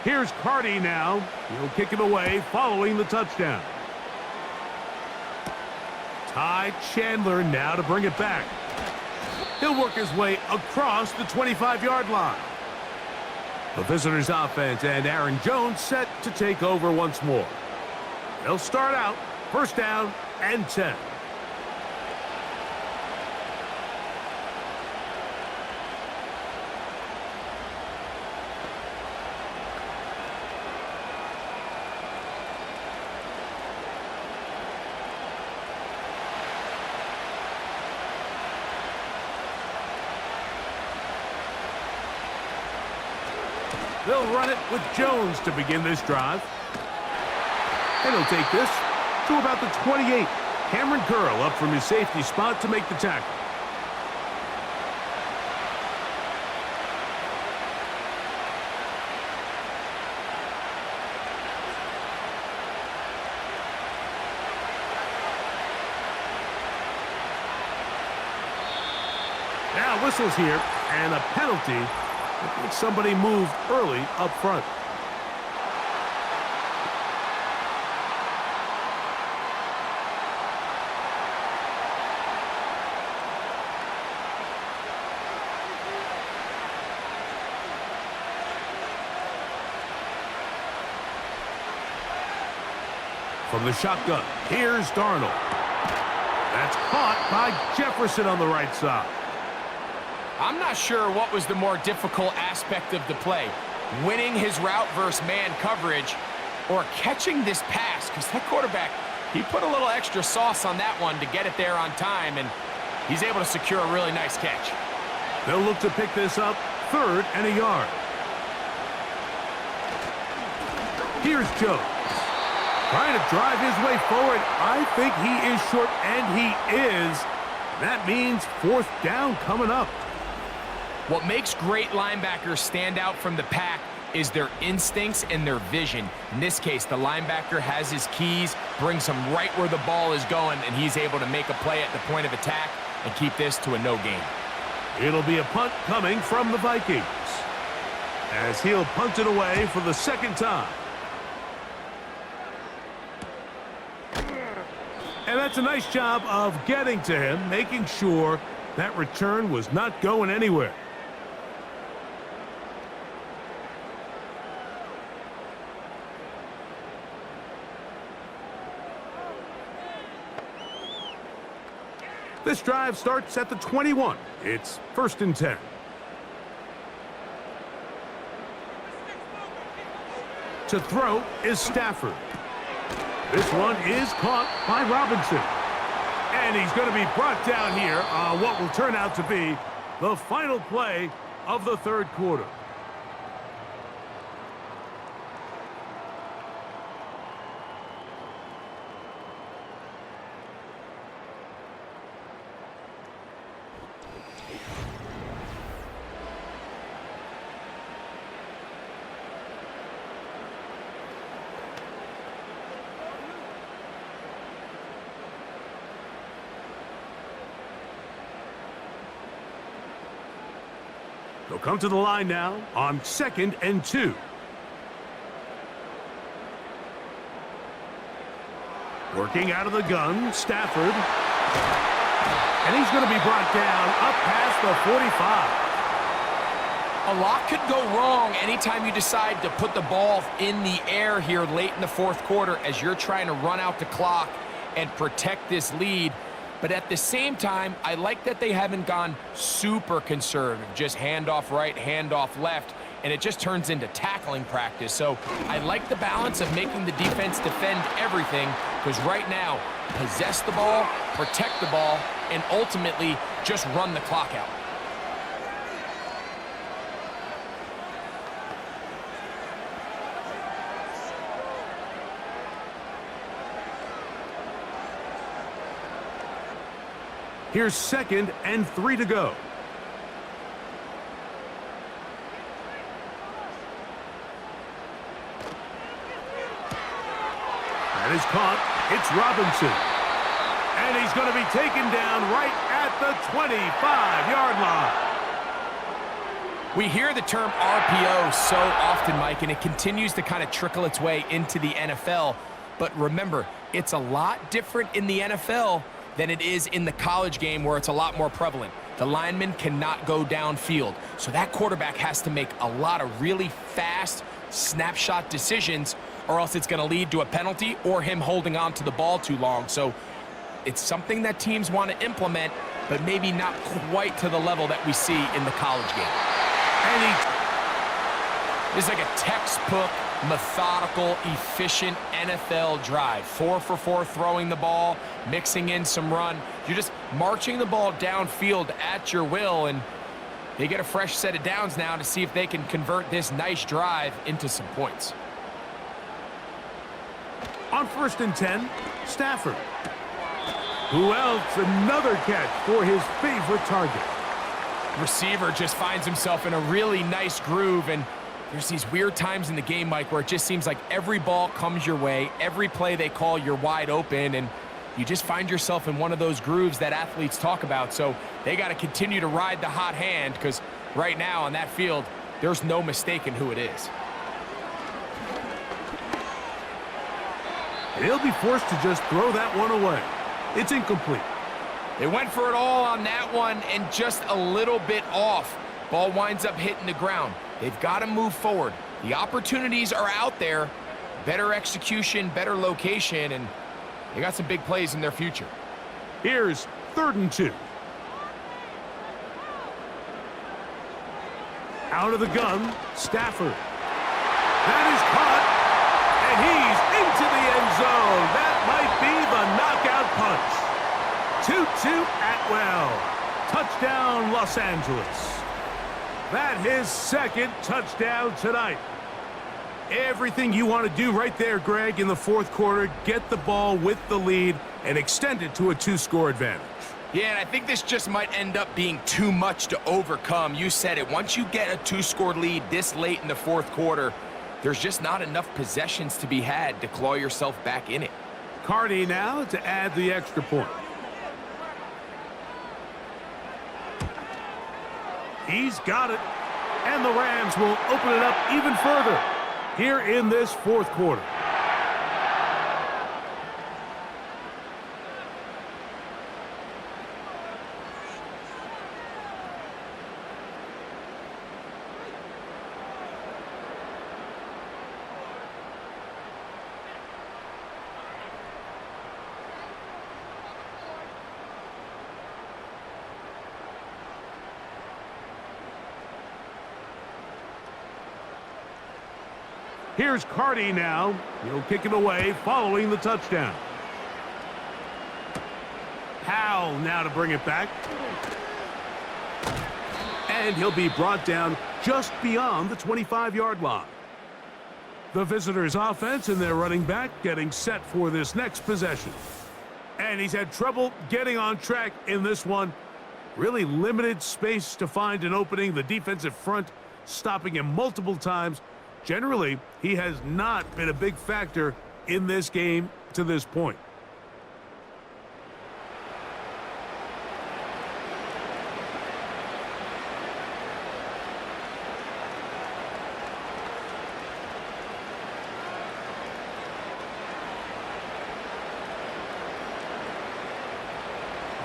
Here's Carty now. He'll kick it away following the touchdown. Ty Chandler now to bring it back. He'll work his way across the 25-yard line. The visitors' offense and Aaron Jones set to take over once more. They'll start out 1st down and 10. They'll run it with Jones to begin this drive. And he'll take this to about the 28. Cameron Curl up from his safety spot to make the tackle. Now whistles here, and a penalty. I think somebody moved early up front. From the shotgun, here's Darnold. That's caught by Jefferson on the right side. I'm not sure what was the more difficult aspect of the play, winning his route versus man coverage or catching this pass, because that quarterback, he put a little extra sauce on that one to get it there on time, and he's able to secure a really nice catch. They'll look to pick this up 3rd and a yard. Here's Jones. Trying to drive his way forward. I think he is short, and he is. That means 4th down coming up. What makes great linebackers stand out from the pack is their instincts and their vision. In this case, the linebacker has his keys, brings him right where the ball is going, and he's able to make a play at the point of attack and keep this to a no gain. It'll be a punt coming from the Vikings, as he'll punt it away for the 2nd time. And that's a nice job of getting to him, making sure that return was not going anywhere. This drive starts at the 21. It's 1st and 10. To throw is Stafford. This one is caught by Robinson. And he's going to be brought down here on what will turn out to be the final play of the 3rd quarter. They'll come to the line now on 2nd and 2. Working out of the gun, Stafford. And he's going to be brought down up past the 45. A lot could go wrong anytime you decide to put the ball in the air here late in the 4th quarter as you're trying to run out the clock and protect this lead. But at the same time, I like that they haven't gone super conservative, just handoff right, handoff left, and it just turns into tackling practice. So I like the balance of making the defense defend everything, because right now, possess the ball, protect the ball, and ultimately just run the clock out. Here's 2nd and 3 to go. That is caught. It's Robinson. And he's going to be taken down right at the 25-yard line. We hear the term RPO so often, Mike, and it continues to kind of trickle its way into the NFL. But remember, it's a lot different in the NFL than it is in the college game, where it's a lot more prevalent. The lineman cannot go downfield, so that quarterback has to make a lot of really fast snapshot decisions, or else it's going to lead to a penalty or him holding on to the ball too long. So it's something that teams want to implement, but maybe not quite to the level that we see in the college game. And it's like a textbook, methodical, efficient NFL drive. 4 for 4 throwing the ball, mixing in some run. You're just marching the ball downfield at your will, and they get a fresh set of downs now to see if they can convert this nice drive into some points. On 1st and 10, Stafford. Who else? Another catch for his favorite target. Receiver just finds himself in a really nice groove, and there's these weird times in the game, Mike, where it just seems like every ball comes your way, every play they call, you're wide open, and you just find yourself in one of those grooves that athletes talk about. So they got to continue to ride the hot hand, because right now on that field, there's no mistaking who it is. And he'll be forced to just throw that one away. It's incomplete. They went for it all on that one and just a little bit off. Ball winds up hitting the ground. They've got to move forward. The opportunities are out there. Better execution, better location, and they got some big plays in their future. Here's 3rd and 2. Out of the gun, Stafford. That is caught, and he's into the end zone. That might be the knockout punch. 2-2 Atwell. Touchdown, Los Angeles. That his 2nd touchdown tonight. Everything you want to do right there, Greg, in the fourth quarter, get the ball with the lead and extend it to a 2-score advantage. Yeah, and I think this just might end up being too much to overcome. You said it. Once you get a 2-score lead this late in the fourth quarter, there's just not enough possessions to be had to claw yourself back in it. Carney now to add the extra point. He's got it. And the Rams will open it up even further here in this fourth quarter. Here's Carty now. He'll kick it away following the touchdown. Powell now to bring it back. And he'll be brought down just beyond the 25-yard line. The visitors' offense and their running back getting set for this next possession. And he's had trouble getting on track in this one. Really limited space to find an opening. The defensive front stopping him multiple times. Generally, he has not been a big factor in this game to this point.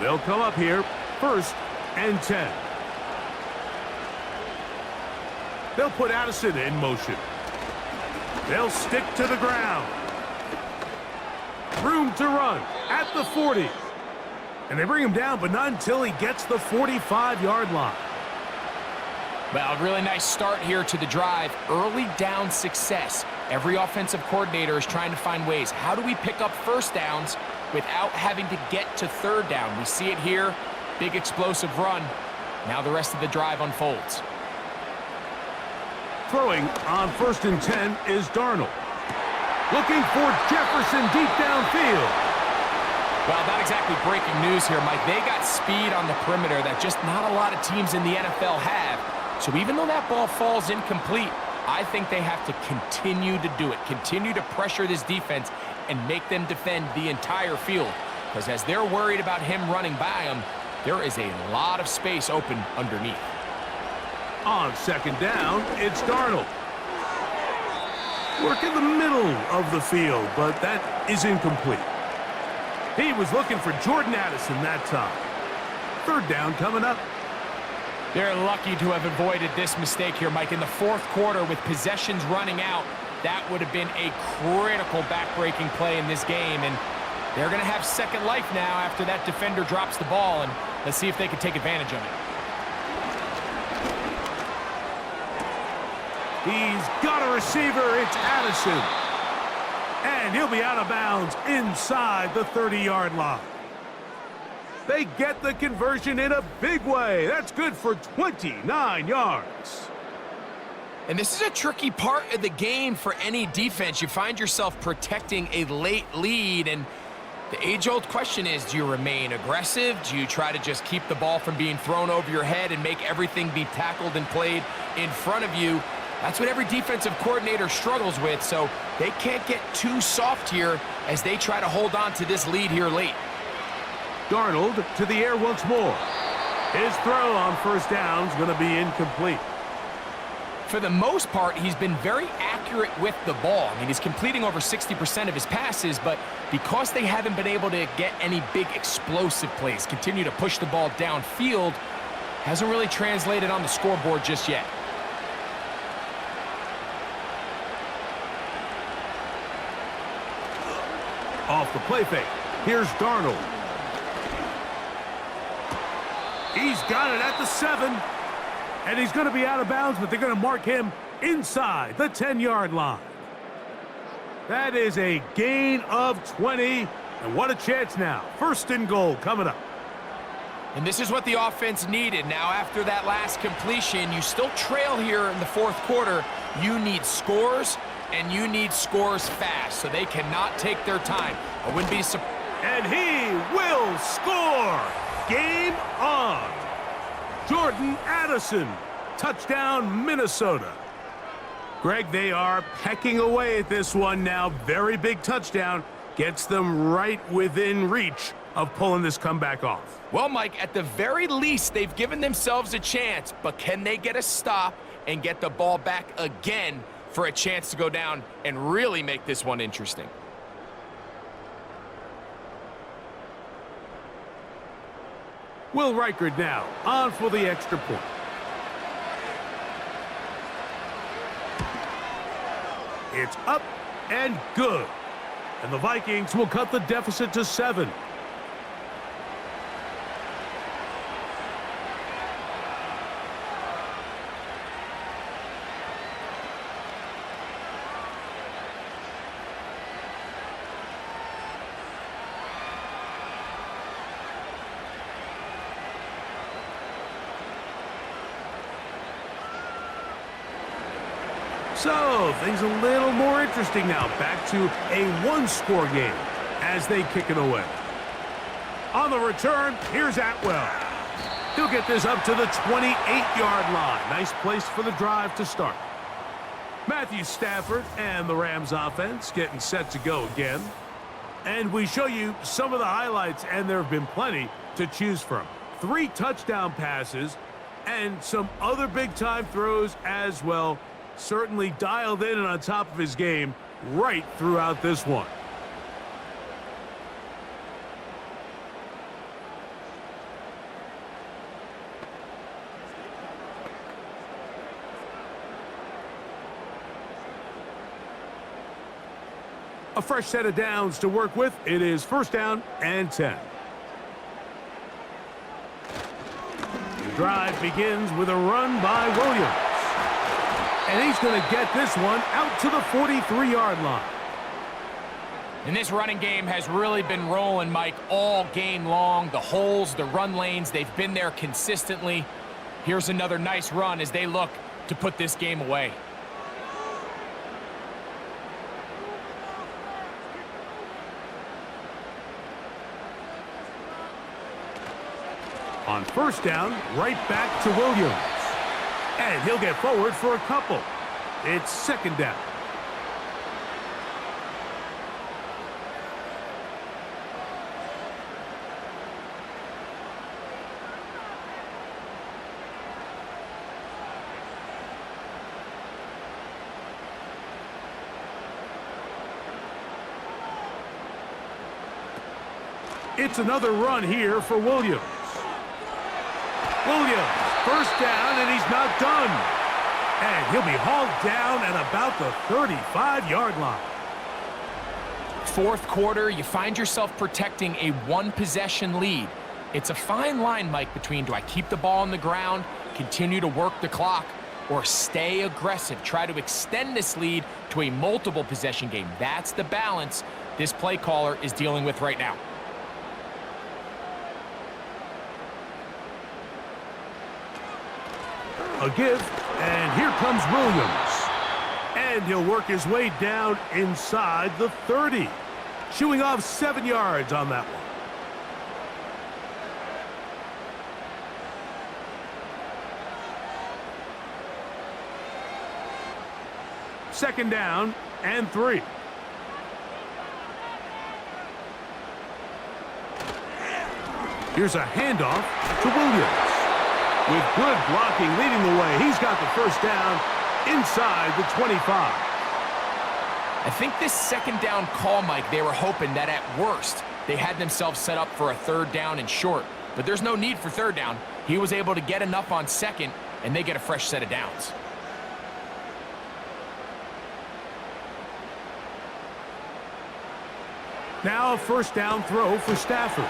They'll come up here, 1st and 10. They'll put Addison in motion. They'll stick to the ground. Room to run at the 40. And they bring him down, but not until he gets the 45-yard line. Well, really nice start here to the drive. Early down success. Every offensive coordinator is trying to find ways. How do we pick up first downs without having to get to third down? We see it here. Big explosive run. Now the rest of the drive unfolds. Throwing on 1st and 10 is Darnold. Looking for Jefferson deep downfield. Well, not exactly breaking news here, Mike. They got speed on the perimeter that just not a lot of teams in the NFL have. So even though that ball falls incomplete, I think they have to continue to do it. Continue to pressure this defense and make them defend the entire field. Because as they're worried about him running by them, there is a lot of space open underneath. On 2nd down, it's Darnold. Work in the middle of the field, but that is incomplete. He was looking for Jordan Addison that time. 3rd down coming up. They're lucky to have avoided this mistake here, Mike. In the fourth quarter, with possessions running out, that would have been a critical back-breaking play in this game. And they're going to have second life now after that defender drops the ball. And let's see if they can take advantage of it. He's got a receiver. It's Addison. And he'll be out of bounds inside the 30-yard line. They get the conversion in a big way. That's good for 29 yards. And this is a tricky part of the game for any defense. You find yourself protecting a late lead, and the age-old question is, do you remain aggressive? Do you try to just keep the ball from being thrown over your head and make everything be tackled and played in front of you? That's what every defensive coordinator struggles with, so they can't get too soft here as they try to hold on to this lead here late. Darnold to the air once more. His throw on 1st down is going to be incomplete. For the most part, he's been very accurate with the ball. I mean, he's completing over 60% of his passes, but because they haven't been able to get any big explosive plays, continue to push the ball downfield, hasn't really translated on the scoreboard just yet. Off the play fake. Here's Darnold. He's got it at the 7. And he's going to be out of bounds, but they're going to mark him inside the 10-yard line. That is a gain of 20. And what a chance now. 1st and goal coming up. And this is what the offense needed. Now, after that last completion, you still trail here in the fourth quarter. You need scores, and you need scores fast, so they cannot take their time. I wouldn't be surprised. And he will score! Game on! Jordan Addison, touchdown Minnesota. Greg, they are pecking away at this one now. Very big touchdown. Gets them right within reach of pulling this comeback off. Well, Mike, at the very least, they've given themselves a chance, but can they get a stop and get the ball back again for a chance to go down and really make this one interesting? Will Reichard now on for the extra point. It's up and good. And the Vikings will cut the deficit to 7. So, things a little more interesting now. Back to a one-score game as they kick it away. On the return, here's Atwell. He'll get this up to the 28-yard line. Nice place for the drive to start. Matthew Stafford and the Rams offense getting set to go again. And we show you some of the highlights, and there have been plenty to choose from. 3 touchdown passes and some other big-time throws as well. Certainly dialed in and on top of his game right throughout this one. A fresh set of downs to work with. It is first down and 10. The drive begins with a run by Williams. And he's going to get this one out to the 43-yard line. And this running game has really been rolling, Mike, all game long. The holes, the run lanes, they've been there consistently. Here's another nice run as they look to put this game away. On first down, right back to Williams. And he'll get forward for a couple. It's second down. It's another run here for Williams. Williams, first down, and he's not done. And he'll be hauled down at about the 35-yard line. Fourth quarter, you find yourself protecting a one-possession lead. It's a fine line, Mike, between do I keep the ball on the ground, continue to work the clock, or stay aggressive, try to extend this lead to a multiple-possession game. That's the balance this play caller is dealing with right now. A give, and here comes Williams. And he'll work his way down inside the 30. Chewing off 7 yards on that one. Second down and 3. Here's a handoff to Williams. With good blocking leading the way, he's got the first down inside the 25. I think this second down call, Mike, they were hoping that at worst they had themselves set up for a third down and short. But there's no need for third down. He was able to get enough on second, and they get a fresh set of downs. Now a first down throw for Stafford.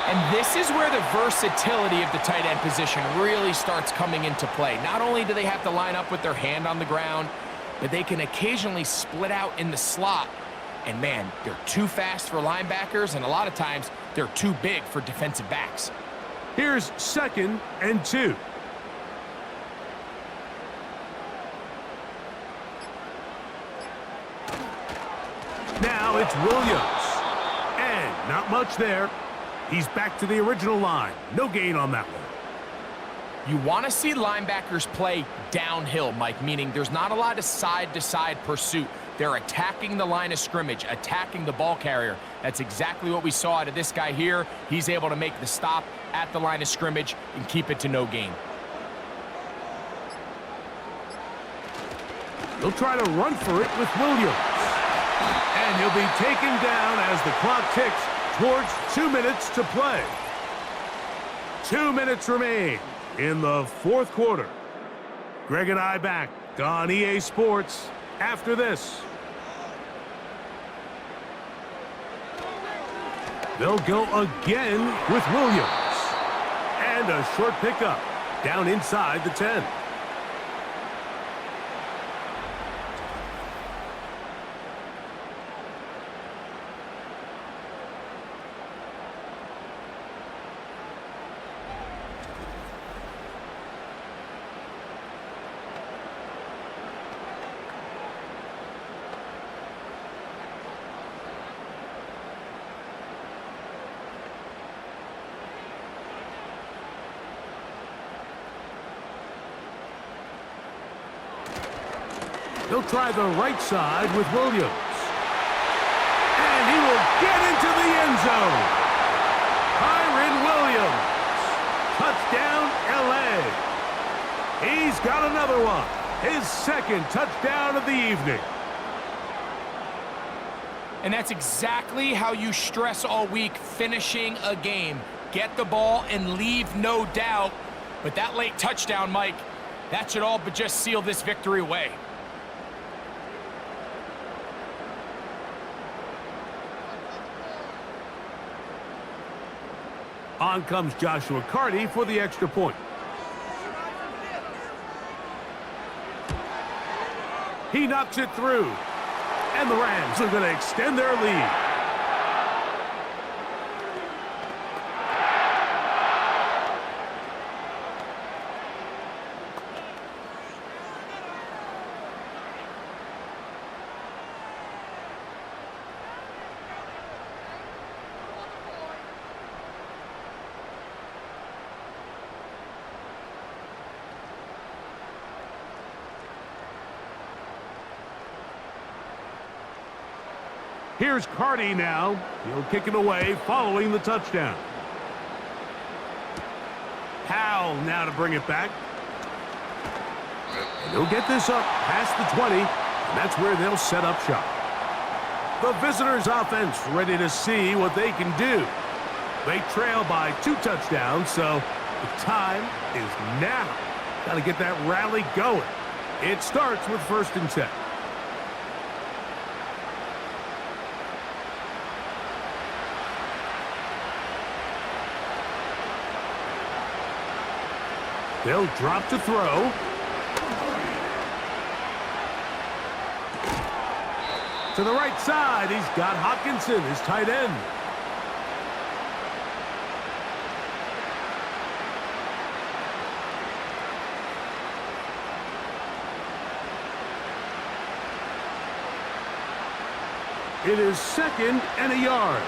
And this is where the versatility of the tight end position really starts coming into play. Not only do they have to line up with their hand on the ground, but they can occasionally split out in the slot. And man, they're too fast for linebackers, and a lot of times they're too big for defensive backs. Here's 2nd and 2. Now it's Williams. And not much there. He's back to the original line. No gain on that one. You want to see linebackers play downhill, Mike, meaning there's not a lot of side-to-side pursuit. They're attacking the line of scrimmage, attacking the ball carrier. That's exactly what we saw out of this guy here. He's able to make the stop at the line of scrimmage and keep it to no gain. He'll try to run for it with Williams. And he'll be taken down as the clock ticks towards 2 minutes to play. 2 minutes remain in the 4th quarter. Greg and I back on EA Sports after this. They'll go again with Williams. And a short pickup down inside the 10. He'll try the right side with Williams. And he will get into the end zone. Kyren Williams. Touchdown, LA. He's got another one. His 2nd touchdown of the evening. And that's exactly how you stress all week, finishing a game. Get the ball and leave no doubt. But that late touchdown, Mike, that should all but just seal this victory away. On comes Joshua Carty for the extra point. He knocks it through. And the Rams are going to extend their lead. Here's Carty now. He'll kick it away following the touchdown. Powell now to bring it back. And he'll get this up past the 20, and that's where they'll set up shop. The visitors' offense ready to see what they can do. They trail by 2 touchdowns, so the time is now. Got to get that rally going. It starts with 1st and 10. They'll drop to throw. To the right side, he's got Hockenson, his tight end. It is 2nd and a yard.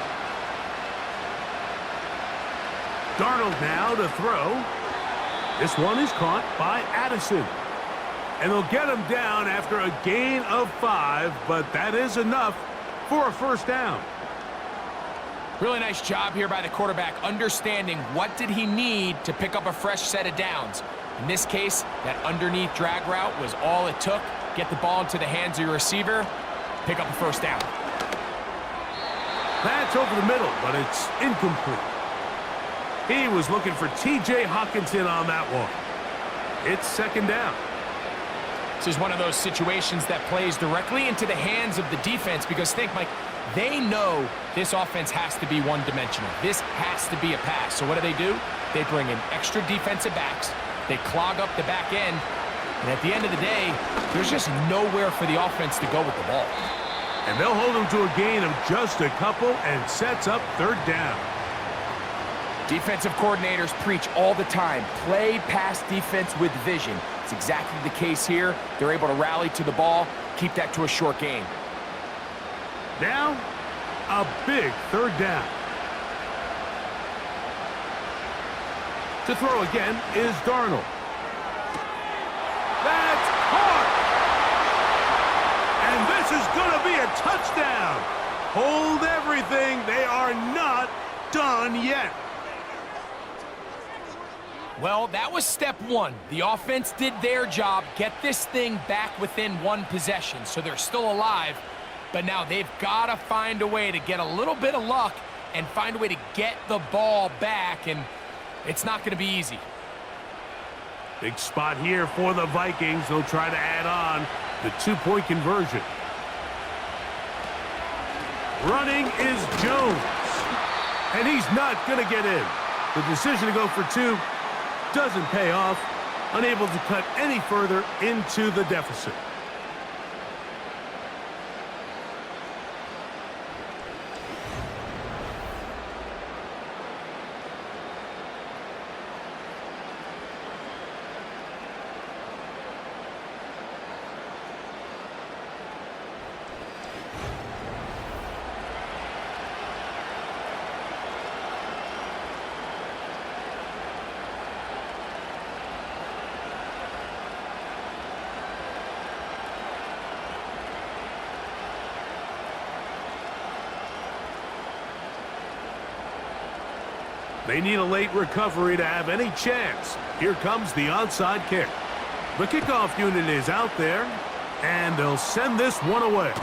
Darnold now to throw. This one is caught by Addison. And they'll get him down after a gain of 5, but that is enough for a 1st down. Really nice job here by the quarterback, understanding what did he need to pick up a fresh set of downs. In this case, that underneath drag route was all it took. Get the ball into the hands of your receiver, pick up a 1st down. That's over the middle, but it's incomplete. He was looking for T.J. Hockenson on that one. It's 2nd down. This is one of those situations that plays directly into the hands of the defense because think, Mike, they know this offense has to be one-dimensional. This has to be a pass. So what do? They bring in extra defensive backs. They clog up the back end. And at the end of the day, there's just nowhere for the offense to go with the ball. And they'll hold him to a gain of just a couple and sets up 3rd down. Defensive coordinators preach all the time, play pass defense with vision. It's exactly the case here. They're able to rally to the ball, keep that to a short game. Now, a big third down. To throw again is Darnold. That's caught! And this is going to be a touchdown. Hold everything. They are not done yet. Well, that was step one. The offense did their job, get this thing back within one possession, so they're still alive. But now they've got to find a way to get a little bit of luck and find a way to get the ball back, and it's not going to be easy. Big spot here for the Vikings. They'll try to add on the two-point conversion. Running is Jones. And he's not going to get in. The decision to go for two doesn't pay off. Unable to cut any further into the deficit. They need a late recovery to have any chance. Here comes the onside kick. The kickoff unit is out there, and they'll send this one away.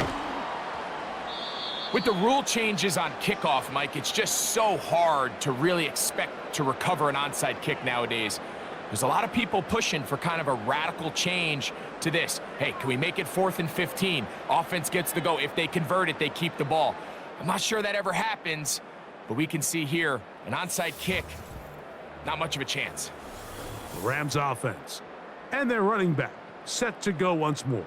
With the rule changes on kickoff, Mike, it's just so hard to really expect to recover an onside kick nowadays. There's a lot of people pushing for kind of a radical change to this. Hey, can we make it 4th and 15? Offense gets the go. If they convert it, they keep the ball. I'm not sure that ever happens, but we can see here an onside kick, not much of a chance. Rams offense. And their running back set to go once more.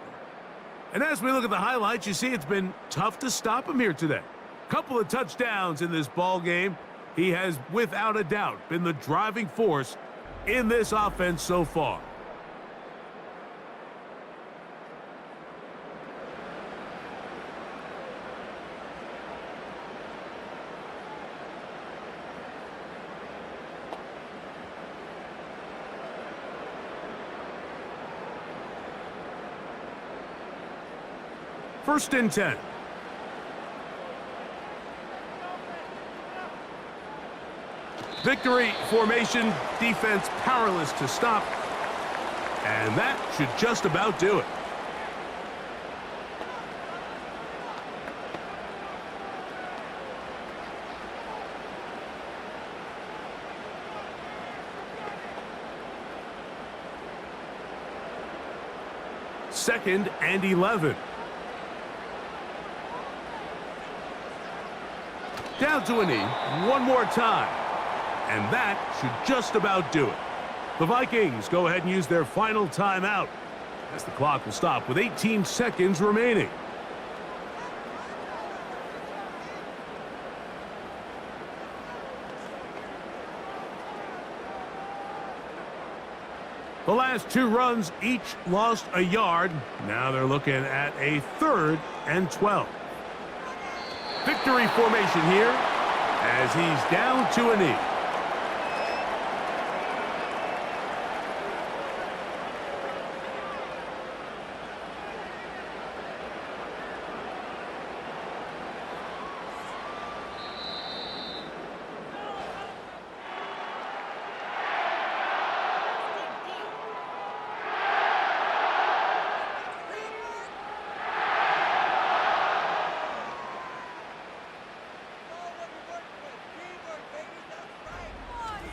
And as we look at the highlights, you see it's been tough to stop him here today. Couple of touchdowns in this ball game. He has, without a doubt, been the driving force in this offense so far. First and 10. Victory formation, defense powerless to stop. And that should just about do it. Second and 11. Down to a knee, one more time. And that should just about do it. The Vikings go ahead and use their final timeout as the clock will stop with 18 seconds remaining. The last two runs each lost a yard. Now they're looking at a 3rd and 12. Victory formation here as he's down to a knee.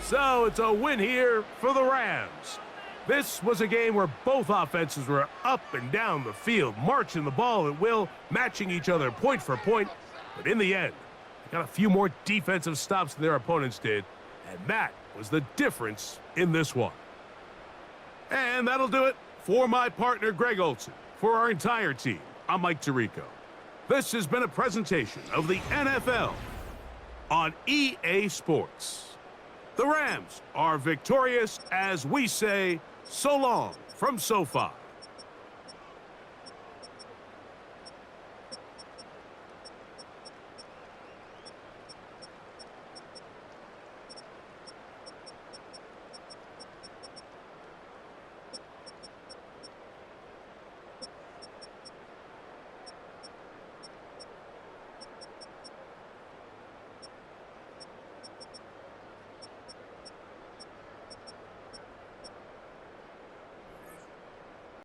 So it's a win here for the Rams. This was a game where both offenses were up and down the field, marching the ball at will, matching each other point for point. But in the end, they got a few more defensive stops than their opponents did, and that was the difference in this one. And that'll do it for my partner, Greg Olson. For our entire team, I'm Mike Tirico. This has been a presentation of the NFL on EA Sports. The Rams are victorious as we say so long from SoFi.